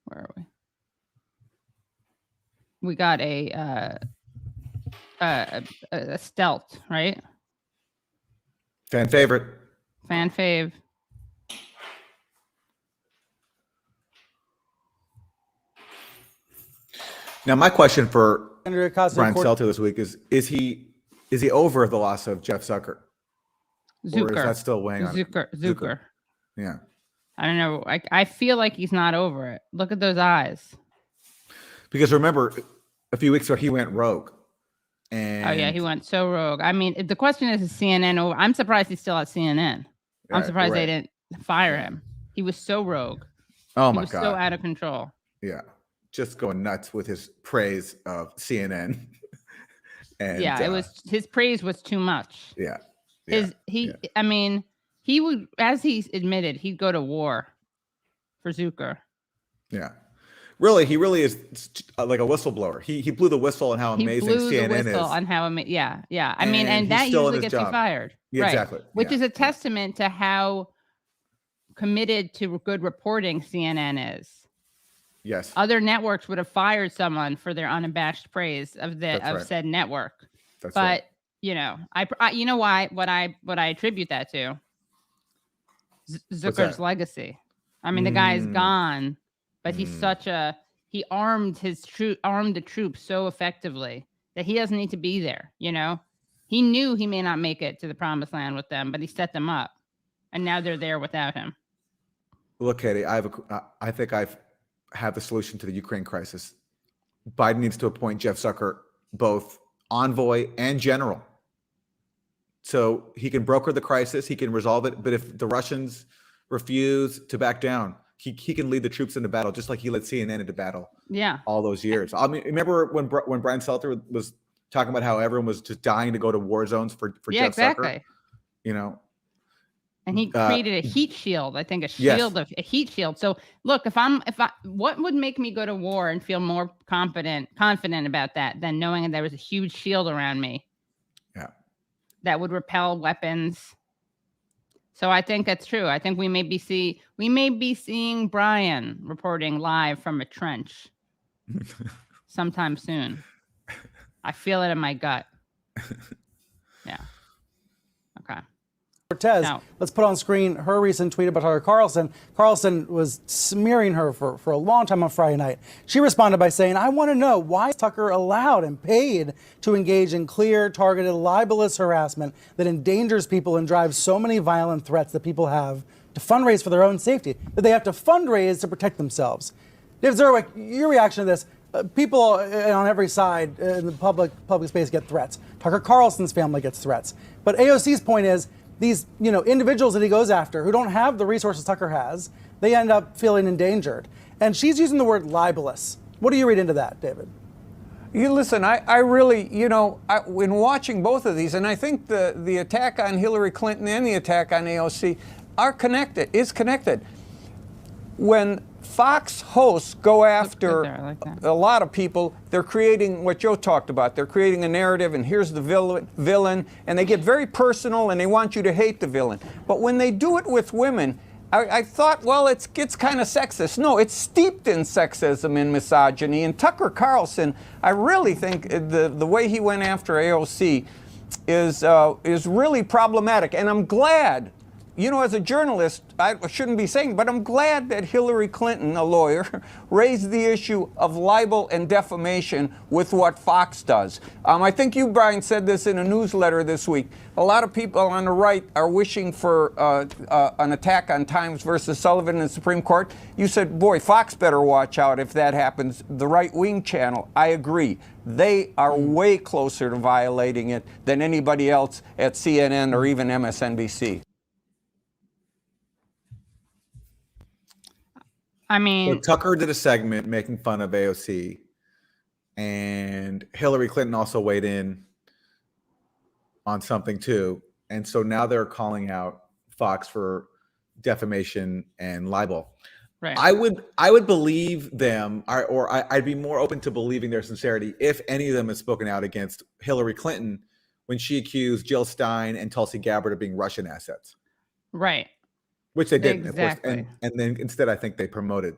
Where are we? We got a Stelt, right? Fan favorite. Fan fave. Now, my question for Brian Stelter this week is he over the loss of Jeff Zucker? Zucker. Or is that still weighing on Zucker. Yeah. I don't know. I feel like he's not over it. Look at those eyes. Because remember, a few weeks ago, he went rogue. And oh, yeah, he went so rogue. I mean, the question is CNN over? I'm surprised he's still at CNN. I'm surprised they didn't fire him. He was so rogue. Oh, my God. He was so out of control. Yeah. Just going nuts with his praise of CNN. And yeah, it was his praise was too much. Yeah. I mean, he would, as he admitted, he'd go to war for Zucker. Yeah. Really, he really is like a whistleblower. He blew the whistle on how amazing CNN is. On how yeah. I mean, and that usually gets you fired. Yeah, right. Exactly. Which is a testament to how committed to good reporting CNN is. Yes. Other networks would have fired someone for their unabashed praise of said network. That's but right. you know, I you know why what I attribute that to Zucker's legacy. I mean, the guy's gone, but he's he armed the troops so effectively that he doesn't need to be there. You know, he knew he may not make it to the promised land with them, but he set them up, and now they're there without him. Look, Katie, I think I've have the solution to the Ukraine crisis. Biden needs to appoint Jeff Zucker both envoy and general. So he can broker the crisis, he can resolve it. But if the Russians refuse to back down, he can lead the troops into battle, just like he led CNN into battle. Yeah, all those years. I mean, remember when Brian Stelter was talking about how everyone was just dying to go to war zones for Jeff Zucker? You know. And he created a heat shield. I think a heat shield. So look, what would make me go to war and feel more confident about that than knowing that there was a huge shield around me? Yeah. That would repel weapons. So I think that's true. I think we may be seeing Brian reporting live from a trench sometime soon. I feel it in my gut. Yeah. Okay. Cortez, let's put on screen her recent tweet about Tucker Carlson. Carlson was smearing her for a long time on Friday night. She responded by saying, I want to know why is Tucker allowed and paid to engage in clear, targeted, libelous harassment that endangers people and drives so many violent threats that people have to fundraise for their own safety, that they have to fundraise to protect themselves. Dave Zerwick, your reaction to this, people on every side in the public space get threats. Tucker Carlson's family gets threats. But AOC's point is, these individuals that he goes after who don't have the resources Tucker has, they end up feeling endangered. And she's using the word libelous. What do you read into that, David? You listen, I really, in watching both of these, and I think the attack on Hillary Clinton and the attack on AOC is connected. When Fox hosts go after a lot of people, they're creating what Joe talked about. They're creating a narrative, and here's the villain, and they get very personal, and they want you to hate the villain. But when they do it with women, I thought, well, it gets kind of sexist. No, it's steeped in sexism and misogyny. And Tucker Carlson, I really think the way he went after AOC is really problematic. And I'm glad. As a journalist, I shouldn't be saying, but I'm glad that Hillary Clinton, a lawyer, raised the issue of libel and defamation with what Fox does. I think you, Brian, said this in a newsletter this week. A lot of people on the right are wishing for an attack on Times versus Sullivan in the Supreme Court. You said, boy, Fox better watch out if that happens. The right-wing channel, I agree. They are way closer to violating it than anybody else at CNN or even MSNBC. I mean, so Tucker did a segment making fun of AOC, and Hillary Clinton also weighed in on something too. And so now they're calling out Fox for defamation and libel. right. I would believe them, I'd be more open to believing their sincerity if any of them has spoken out against Hillary Clinton when she accused Jill Stein and Tulsi Gabbard of being Russian assets. Right. Which they didn't, Exactly. of course. And then instead, I think they promoted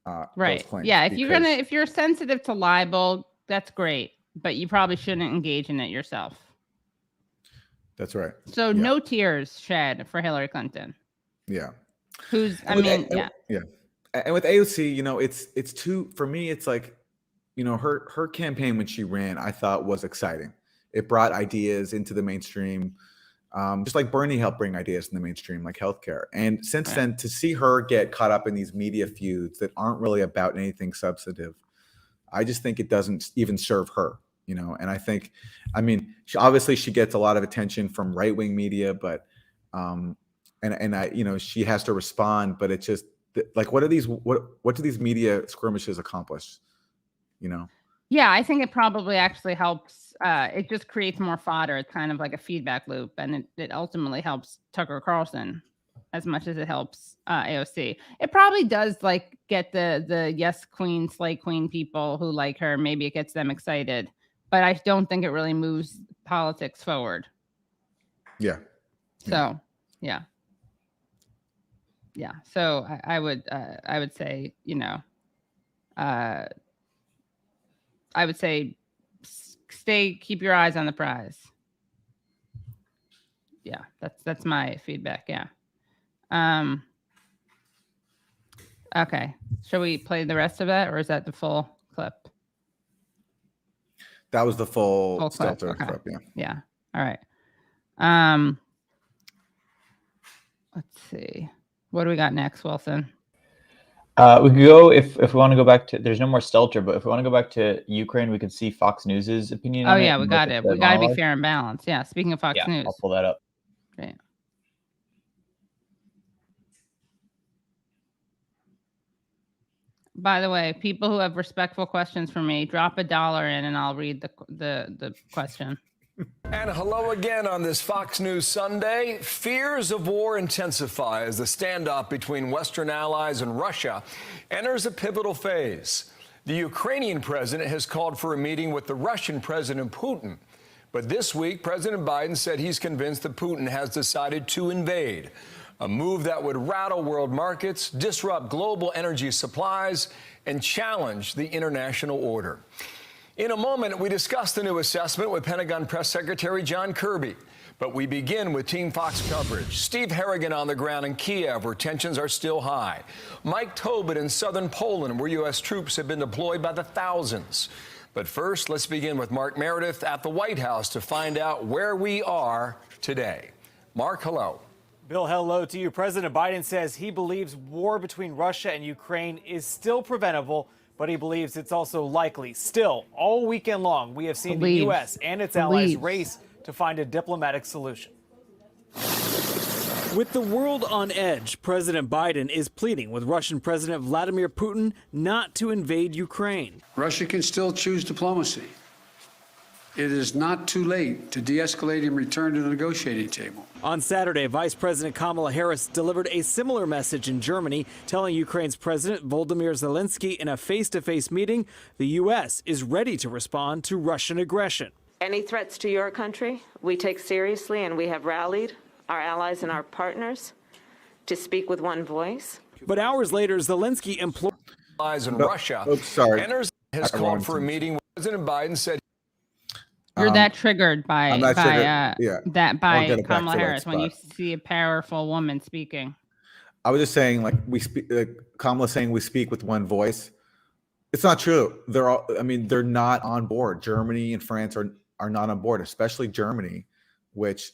right. those claims. Yeah, if you're sensitive to libel, that's great, but you probably shouldn't engage in it yourself. That's right. So no tears shed for Hillary Clinton. Yeah. Who's, And with AOC, it's too, for me, it's like, her campaign when she ran, I thought was exciting. It brought ideas into the mainstream, just like Bernie helped bring ideas in the mainstream, like healthcare. And since then, to see her get caught up in these media feuds that aren't really about anything substantive, I just think it doesn't even serve her, And I think, she gets a lot of attention from right-wing media, but she has to respond, but it's just like, what do these media skirmishes accomplish? Yeah, I think it probably actually helps. It just creates more fodder. It's kind of like a feedback loop, and it ultimately helps Tucker Carlson as much as it helps AOC. It probably does like get the yes queen, slay queen people who like her. Maybe it gets them excited, but I don't think it really moves politics forward. Yeah. So yeah. So I would say, I would say keep your eyes on the prize. Yeah, that's my feedback. Yeah. Okay. Shall we play the rest of that, or is that the full clip? That was the full Stelter clip. Yeah. Yeah. All right. Let's see. What do we got next, Wilson? We could go if we want to go back to. There's no more Stelter, but if we want to go back to Ukraine, we could see Fox News's opinion. Oh yeah, we got it. We got to be fair and balanced. Yeah. Speaking of Fox News, I'll pull that up. Great. By the way, people who have respectful questions for me, drop $1 in, and I'll read the question. And hello again on this Fox News Sunday. Fears of war intensify as the standoff between Western allies and Russia enters a pivotal phase. The Ukrainian president has called for a meeting with the Russian President Putin. But this week, President Biden said he's convinced that Putin has decided to invade, a move that would rattle world markets, disrupt global energy supplies, and challenge the international order. In a moment, we discuss the new assessment with Pentagon Press Secretary John Kirby. But we begin with Team Fox coverage. Steve Harrigan on the ground in Kiev, where tensions are still high. Mike Tobin in southern Poland, where U.S. troops have been deployed by the thousands. But first, let's begin with Mark Meredith at the White House to find out where we are today. Mark, hello. Bill, hello to you. President Biden says he believes war between Russia and Ukraine is still preventable, but he believes it's also likely. Still, all weekend long, we have seen the U.S. and its allies race to find a diplomatic solution. With the world on edge, President Biden is pleading with Russian President Vladimir Putin not to invade Ukraine. Russia can still choose diplomacy. It is not too late to de-escalate and return to the negotiating table. On Saturday, Vice President Kamala Harris delivered a similar message in Germany, telling Ukraine's President Volodymyr Zelensky in a face-to-face meeting the U.S. is ready to respond to Russian aggression. Any threats to your country, we take seriously, and we have rallied our allies and our partners to speak with one voice. But hours later, Zelensky implored allies in Russia. Has called for a meeting with President Biden said. You're that triggered by Kamala Harris when you see a powerful woman speaking. I was just saying, like, Kamala saying we speak with one voice. It's not true. They're not on board. Germany and France are not on board, especially Germany, which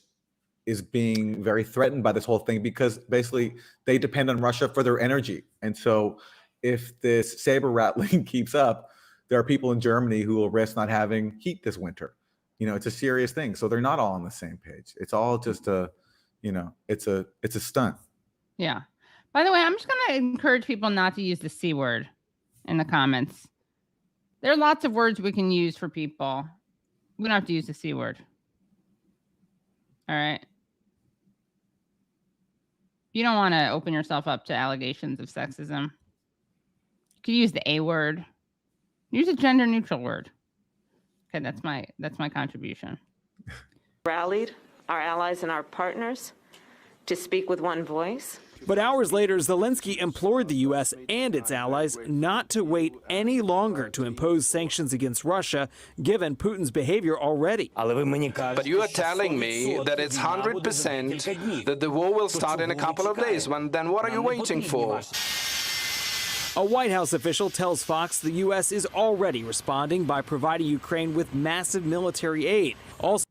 is being very threatened by this whole thing because basically they depend on Russia for their energy. And so if this saber rattling keeps up, there are people in Germany who will risk not having heat this winter. It's a serious thing. So they're not all on the same page. It's all just it's a stunt. Yeah. By the way, I'm just going to encourage people not to use the C word in the comments. There are lots of words we can use for people. We don't have to use the C word. All right. You don't want to open yourself up to allegations of sexism. You could use the A word. Use a gender neutral word. Okay, that's my contribution. Rallied our allies and our partners to speak with one voice. But hours later, Zelensky implored the U.S. and its allies not to wait any longer to impose sanctions against Russia, given Putin's behavior already. But you are telling me that it's 100% that the war will start in a couple of days. Then what are you waiting for? A White House official tells Fox the U.S. is already responding by providing Ukraine with massive military aid. Also,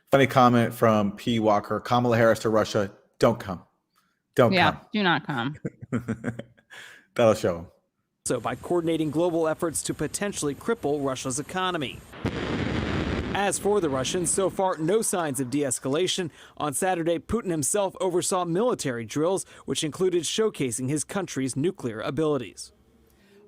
funny comment from P. Walker, Kamala Harris to Russia, don't come. Don't come. Do not come. That'll show them. So by coordinating global efforts to potentially cripple Russia's economy. As for the Russians, so far no signs of de-escalation. On Saturday, Putin himself oversaw military drills, which included showcasing his country's nuclear abilities.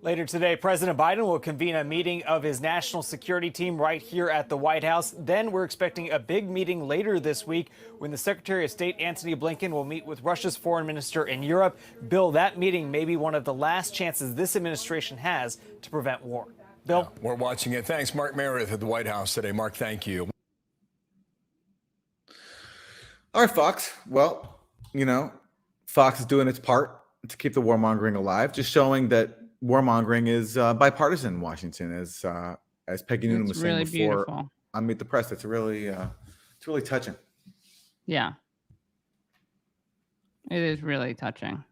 Later today, President Biden will convene a meeting of his national security team right here at the White House. Then we're expecting a big meeting later this week when the Secretary of State, Antony Blinken, will meet with Russia's foreign minister in Europe. Bill, that meeting may be one of the last chances this administration has to prevent war. Bill? Yeah, we're watching it. Thanks, Mark Meredith at the White House today. Mark, thank you. All right, Fox. Well, Fox is doing its part to keep the warmongering alive, just showing that warmongering is bipartisan in Washington, as Peggy Noonan was saying before beautiful. On Meet the Press. It's really touching. Yeah, it is really touching.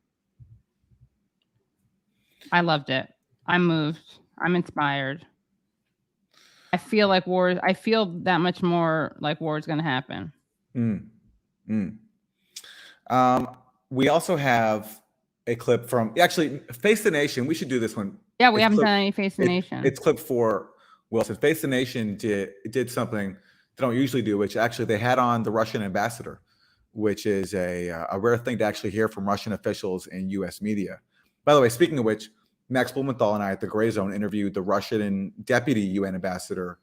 I loved it. I'm moved. I'm inspired. I feel like war. I feel that much more like war is going to happen. We also have a clip from Face the Nation. We should do this one. Yeah, we haven't done any Face the Nation. It's clip 4. Wilson. Face the Nation did something they don't usually do, which actually they had on the Russian ambassador, which is a rare thing to actually hear from Russian officials in U.S. media. By the way, speaking of which, Max Blumenthal and I at the Gray Zone interviewed the Russian deputy UN ambassador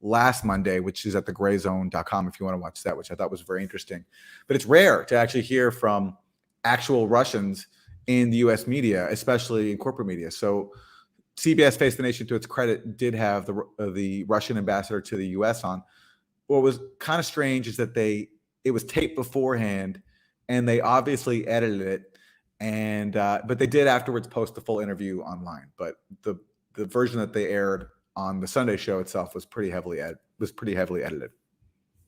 last Monday, which is at thegrayzone.com if you want to watch that, which I thought was very interesting. But it's rare to actually hear from actual Russians in the U.S. media, especially in corporate media. So CBS Face the Nation, to its credit, did have the Russian ambassador to the U.S. on. What was kind of strange is that it was taped beforehand, and they obviously edited it. And but they did afterwards post the full interview online. But the version that they aired on the Sunday show itself was pretty heavily edited.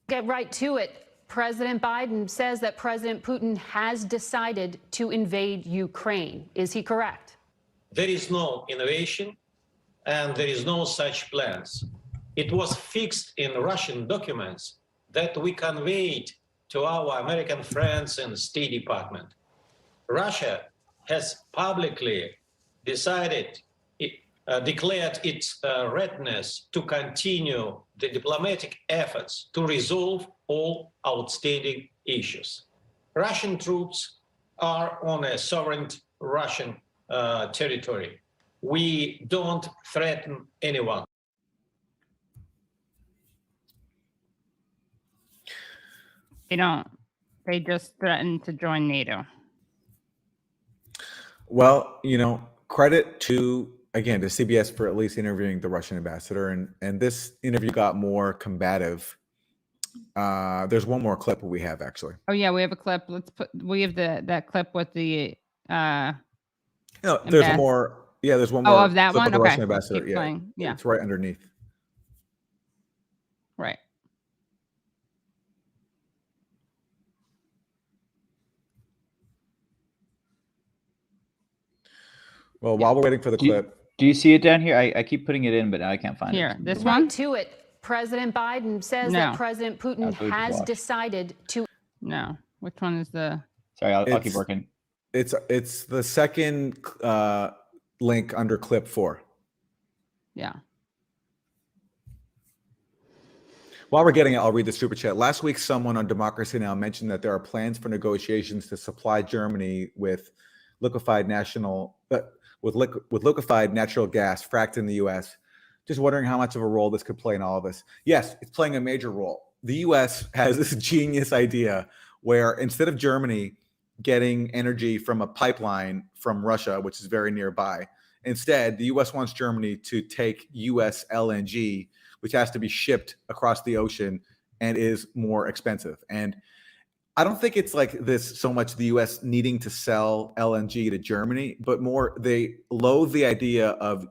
Get right to it. President Biden says that President Putin has decided to invade Ukraine. Is he correct? There is no innovation, and there is no such plans. It was fixed in Russian documents that we conveyed to our American friends in the State Department. Russia has publicly declared its readiness to continue the diplomatic efforts to resolve all outstanding issues. Russian troops are on a sovereign Russian territory. We don't threaten anyone. They don't. They just threaten to join NATO. Well, credit to CBS for at least interviewing the Russian ambassador, and this interview got more combative. There's one more clip we have actually. Oh yeah, we have a clip. We have that clip with the. There's more. Yeah, there's one more. Oh, of that clip one. Of the Okay. Russian ambassador. Keep playing. Yeah, it's right underneath. Right. Well, while we're waiting for the clip. Do you see it down here? I keep putting it in, but now I can't find it. Here, this Right one? to it. President Biden says that President Putin has decided to. No. Which one is the? Sorry, I'll keep working. It's the second link under clip 4. Yeah. While we're getting it, I'll read the super chat. Last week, someone on Democracy Now! Mentioned that there are plans for negotiations to supply Germany with liquefied natural gas fracked in the U.S. Just wondering how much of a role this could play in all of this. Yes, it's playing a major role. The U.S. has this genius idea where instead of Germany getting energy from a pipeline from Russia, which is very nearby, instead, the U.S. wants Germany to take U.S. LNG, which has to be shipped across the ocean and is more expensive. And I don't think it's like this so much the U.S. needing to sell LNG to Germany, but more they loathe the idea of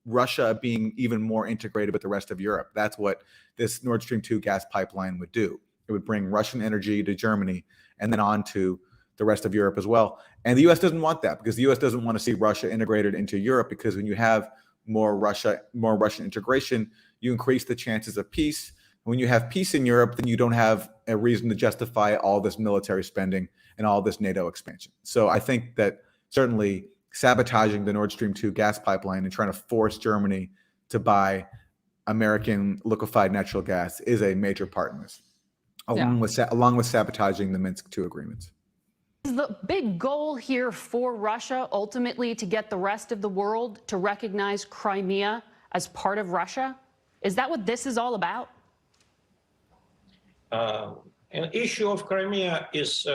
Russia being even more integrated with the rest of Europe. That's what this Nord Stream 2 gas pipeline would do. It would bring Russian energy to Germany and then on to the rest of Europe as well. And the U.S. doesn't want that because the U.S. doesn't want to see Russia integrated into Europe, because when you have more Russian integration, you increase the chances of peace. When you have peace in Europe, then you don't have a reason to justify all this military spending and all this NATO expansion. So I think that certainly sabotaging the Nord Stream 2 gas pipeline and trying to force Germany to buy American liquefied natural gas is a major part in this, along with sabotaging the Minsk II agreements. Is the big goal here for Russia ultimately to get the rest of the world to recognize Crimea as part of Russia? Is that what this is all about? An issue of Crimea is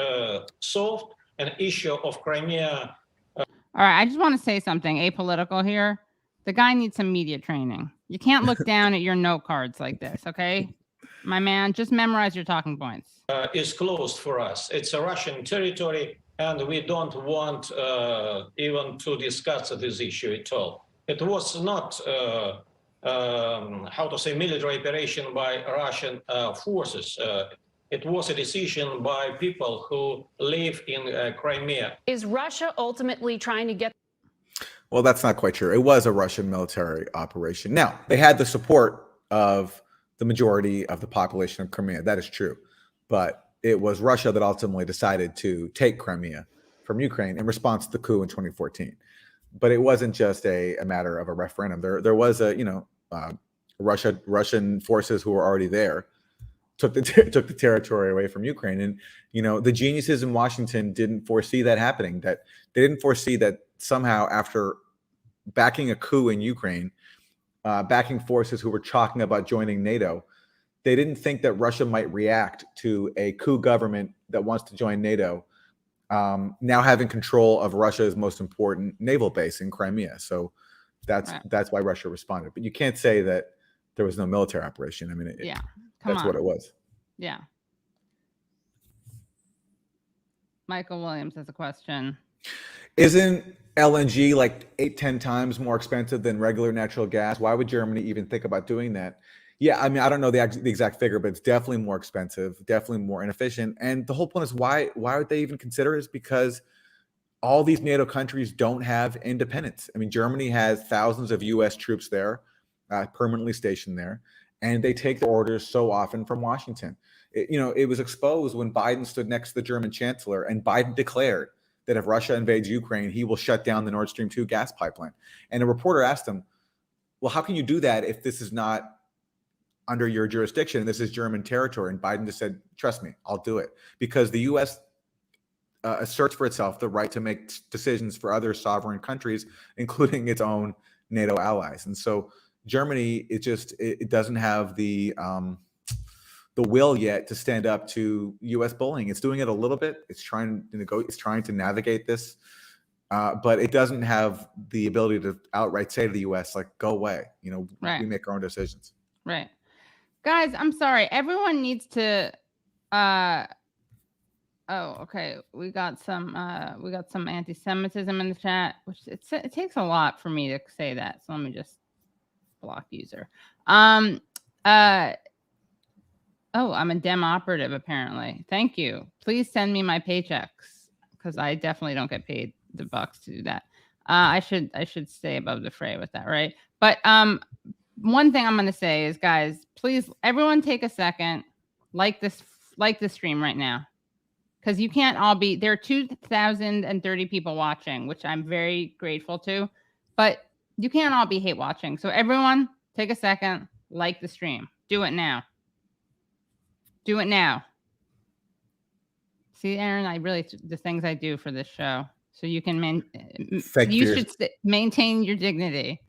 solved. An issue of Crimea. All right, I just want to say something apolitical here. The guy needs some media training. You can't look down at your note cards like this, okay? My man, just memorize your talking points. Is closed for us. It's a Russian territory, and we don't want even to discuss this issue at all. It was not, military operation by Russian forces. It was a decision by people who live in Crimea. Is Russia ultimately trying to get... Well, that's not quite true. It was a Russian military operation. Now, they had the support of the majority of the population of Crimea. That is true. But it was Russia that ultimately decided to take Crimea from Ukraine in response to the coup in 2014. But it wasn't just a matter of a referendum. There was Russian forces who were already there took the territory away from Ukraine. And, the geniuses in Washington didn't foresee that happening. That they didn't foresee that somehow after backing a coup in Ukraine, backing forces who were talking about joining NATO, they didn't think that Russia might react to a coup government that wants to join NATO, now having control of Russia's most important naval base in Crimea. So that's why Russia responded. But you can't say that there was no military operation. I mean, that's what it was. Yeah. Michael Williams has a question. Isn't LNG like 8-10 times more expensive than regular natural gas? Why would Germany even think about doing that? Yeah, I mean, I don't know the exact figure, but it's definitely more expensive, definitely more inefficient. And the whole point is why would they even consider it? Is because all these NATO countries don't have independence. I mean, Germany has thousands of U.S. troops there, permanently stationed there, and they take the orders so often from Washington. It was exposed when Biden stood next to the German chancellor, and Biden declared that if Russia invades Ukraine, he will shut down the Nord Stream 2 gas pipeline. And a reporter asked him, well, how can you do that if this is not under your jurisdiction and this is German territory? And Biden just said, trust me, I'll do it. Because the U.S. asserts for itself the right to make decisions for other sovereign countries, including its own NATO allies. And so Germany, it doesn't have the will yet to stand up to U.S. bullying. It's doing it a little bit. It's trying to navigate this, but it doesn't have the ability to outright say to the U.S., like, go away. Right. We make our own decisions. Right. Guys, I'm sorry. Everyone needs to okay. We got some anti-Semitism in the chat, which it takes a lot for me to say that. So let me just block user. Oh, I'm a Dem operative, apparently. Thank you. Please send me my paychecks, because I definitely don't get paid the bucks to do that. I should stay above the fray with that, right? But one thing I'm going to say is, guys, please, everyone take a second, like this stream right now, because you can't all be there. Are 2,030 people watching, which I'm very grateful to, but you can't all be hate watching. So everyone, take a second, like the stream. Do it now. Do it now. See, Aaron, the things I do for this show, so you can maintain your dignity.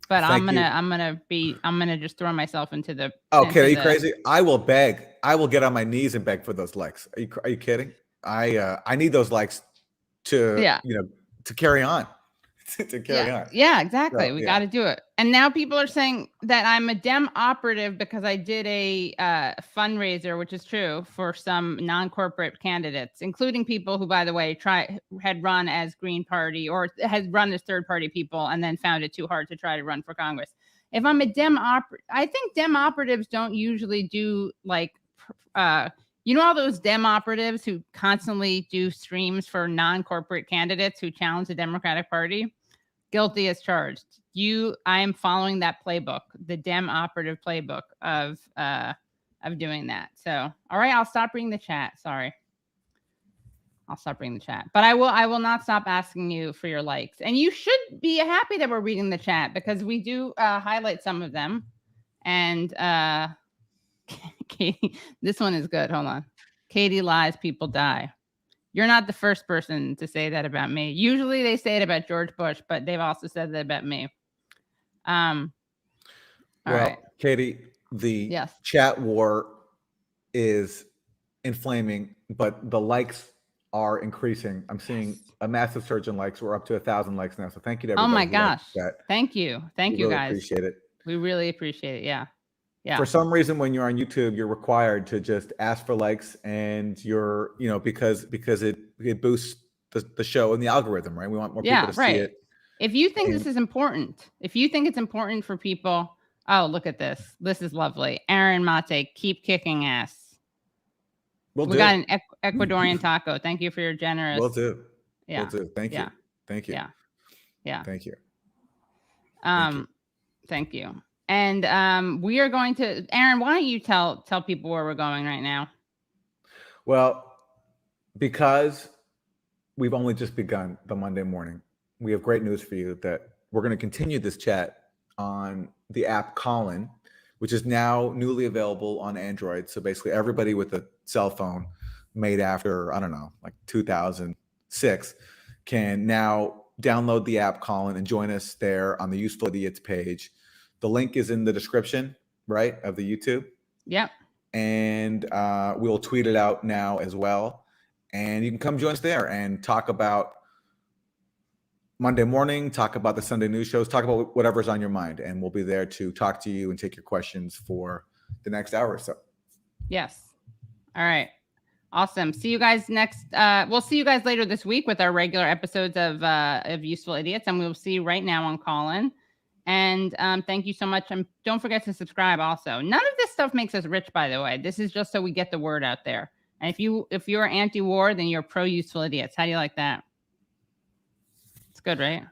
But I'm gonna just throw myself into the. Okay, are you crazy? I will beg. I will get on my knees and beg for those likes. Are you kidding? I need those likes to to carry on. To carry on. Yeah, exactly. We got to do it. And now people are saying that I'm a Dem operative because I did a fundraiser, which is true, for some non-corporate candidates, including people who, by the way, had run as Green Party or had run as third-party people and then found it too hard to try to run for Congress. If I'm a Dem I think Dem operatives don't usually do like, all those Dem operatives who constantly do streams for non-corporate candidates who challenge the Democratic Party. Guilty as charged. I am following that playbook, the Dem operative playbook of doing that. So, all right, I'll stop reading the chat. Sorry. I'll stop reading the chat. But I will not stop asking you for your likes. And you should be happy that we're reading the chat because we do highlight some of them. And Katie, this one is good. Hold on. Katie lies, people die. You're not the first person to say that about me. Usually they say it about George Bush, but they've also said that about me. All right. Katie, the chat war is inflaming, but the likes are increasing. I'm seeing a massive surge in likes. We're up to 1,000 likes now. So thank you to everybody. Oh my gosh. Thank you. Thank you, guys. Appreciate it. We really appreciate it. Yeah. Yeah. For some reason, when you're on YouTube, you're required to just ask for likes, and you're, because it boosts the show and the algorithm, right? We want more people to see it. If you think this is important, if you think it's important for people, oh, look at this. This is lovely. Aaron Maté, keep kicking ass. We got an Ecuadorian taco. Thank you for your generous. Will do. Yeah. Will do. Thank you. Thank you. Yeah. Yeah. Thank you. Thank you. And we are going to, Aaron, why don't you tell people where we're going right now? Well, because we've only just begun the Monday morning, we have great news for you that we're going to continue this chat on the app Callin, which is now newly available on Android. So basically everybody with a cell phone made after, I don't know, like 2006 can now download the app Callin and join us there on the Useful Idiots page. The link is in the description, right, of the YouTube. Yep. And we'll tweet it out now as well. And you can come join us there and talk about Monday morning, talk about the Sunday news shows, talk about whatever's on your mind. And we'll be there to talk to you and take your questions for the next hour or so. Yes. All right. Awesome. See you guys next. We'll see you guys later this week with our regular episodes of Useful Idiots. And we'll see you right now on Callin. And thank you so much. And don't forget to subscribe also. None of this stuff makes us rich, by the way. This is just so we get the word out there. And if you're anti-war, then you're pro-Useful Idiots. How do you like that? It's good, right?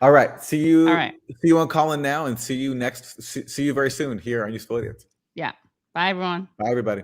All right. See you. All right. See you on Callin now, and see you very soon here on Useful Idiots. Yeah. Bye, everyone. Bye, everybody.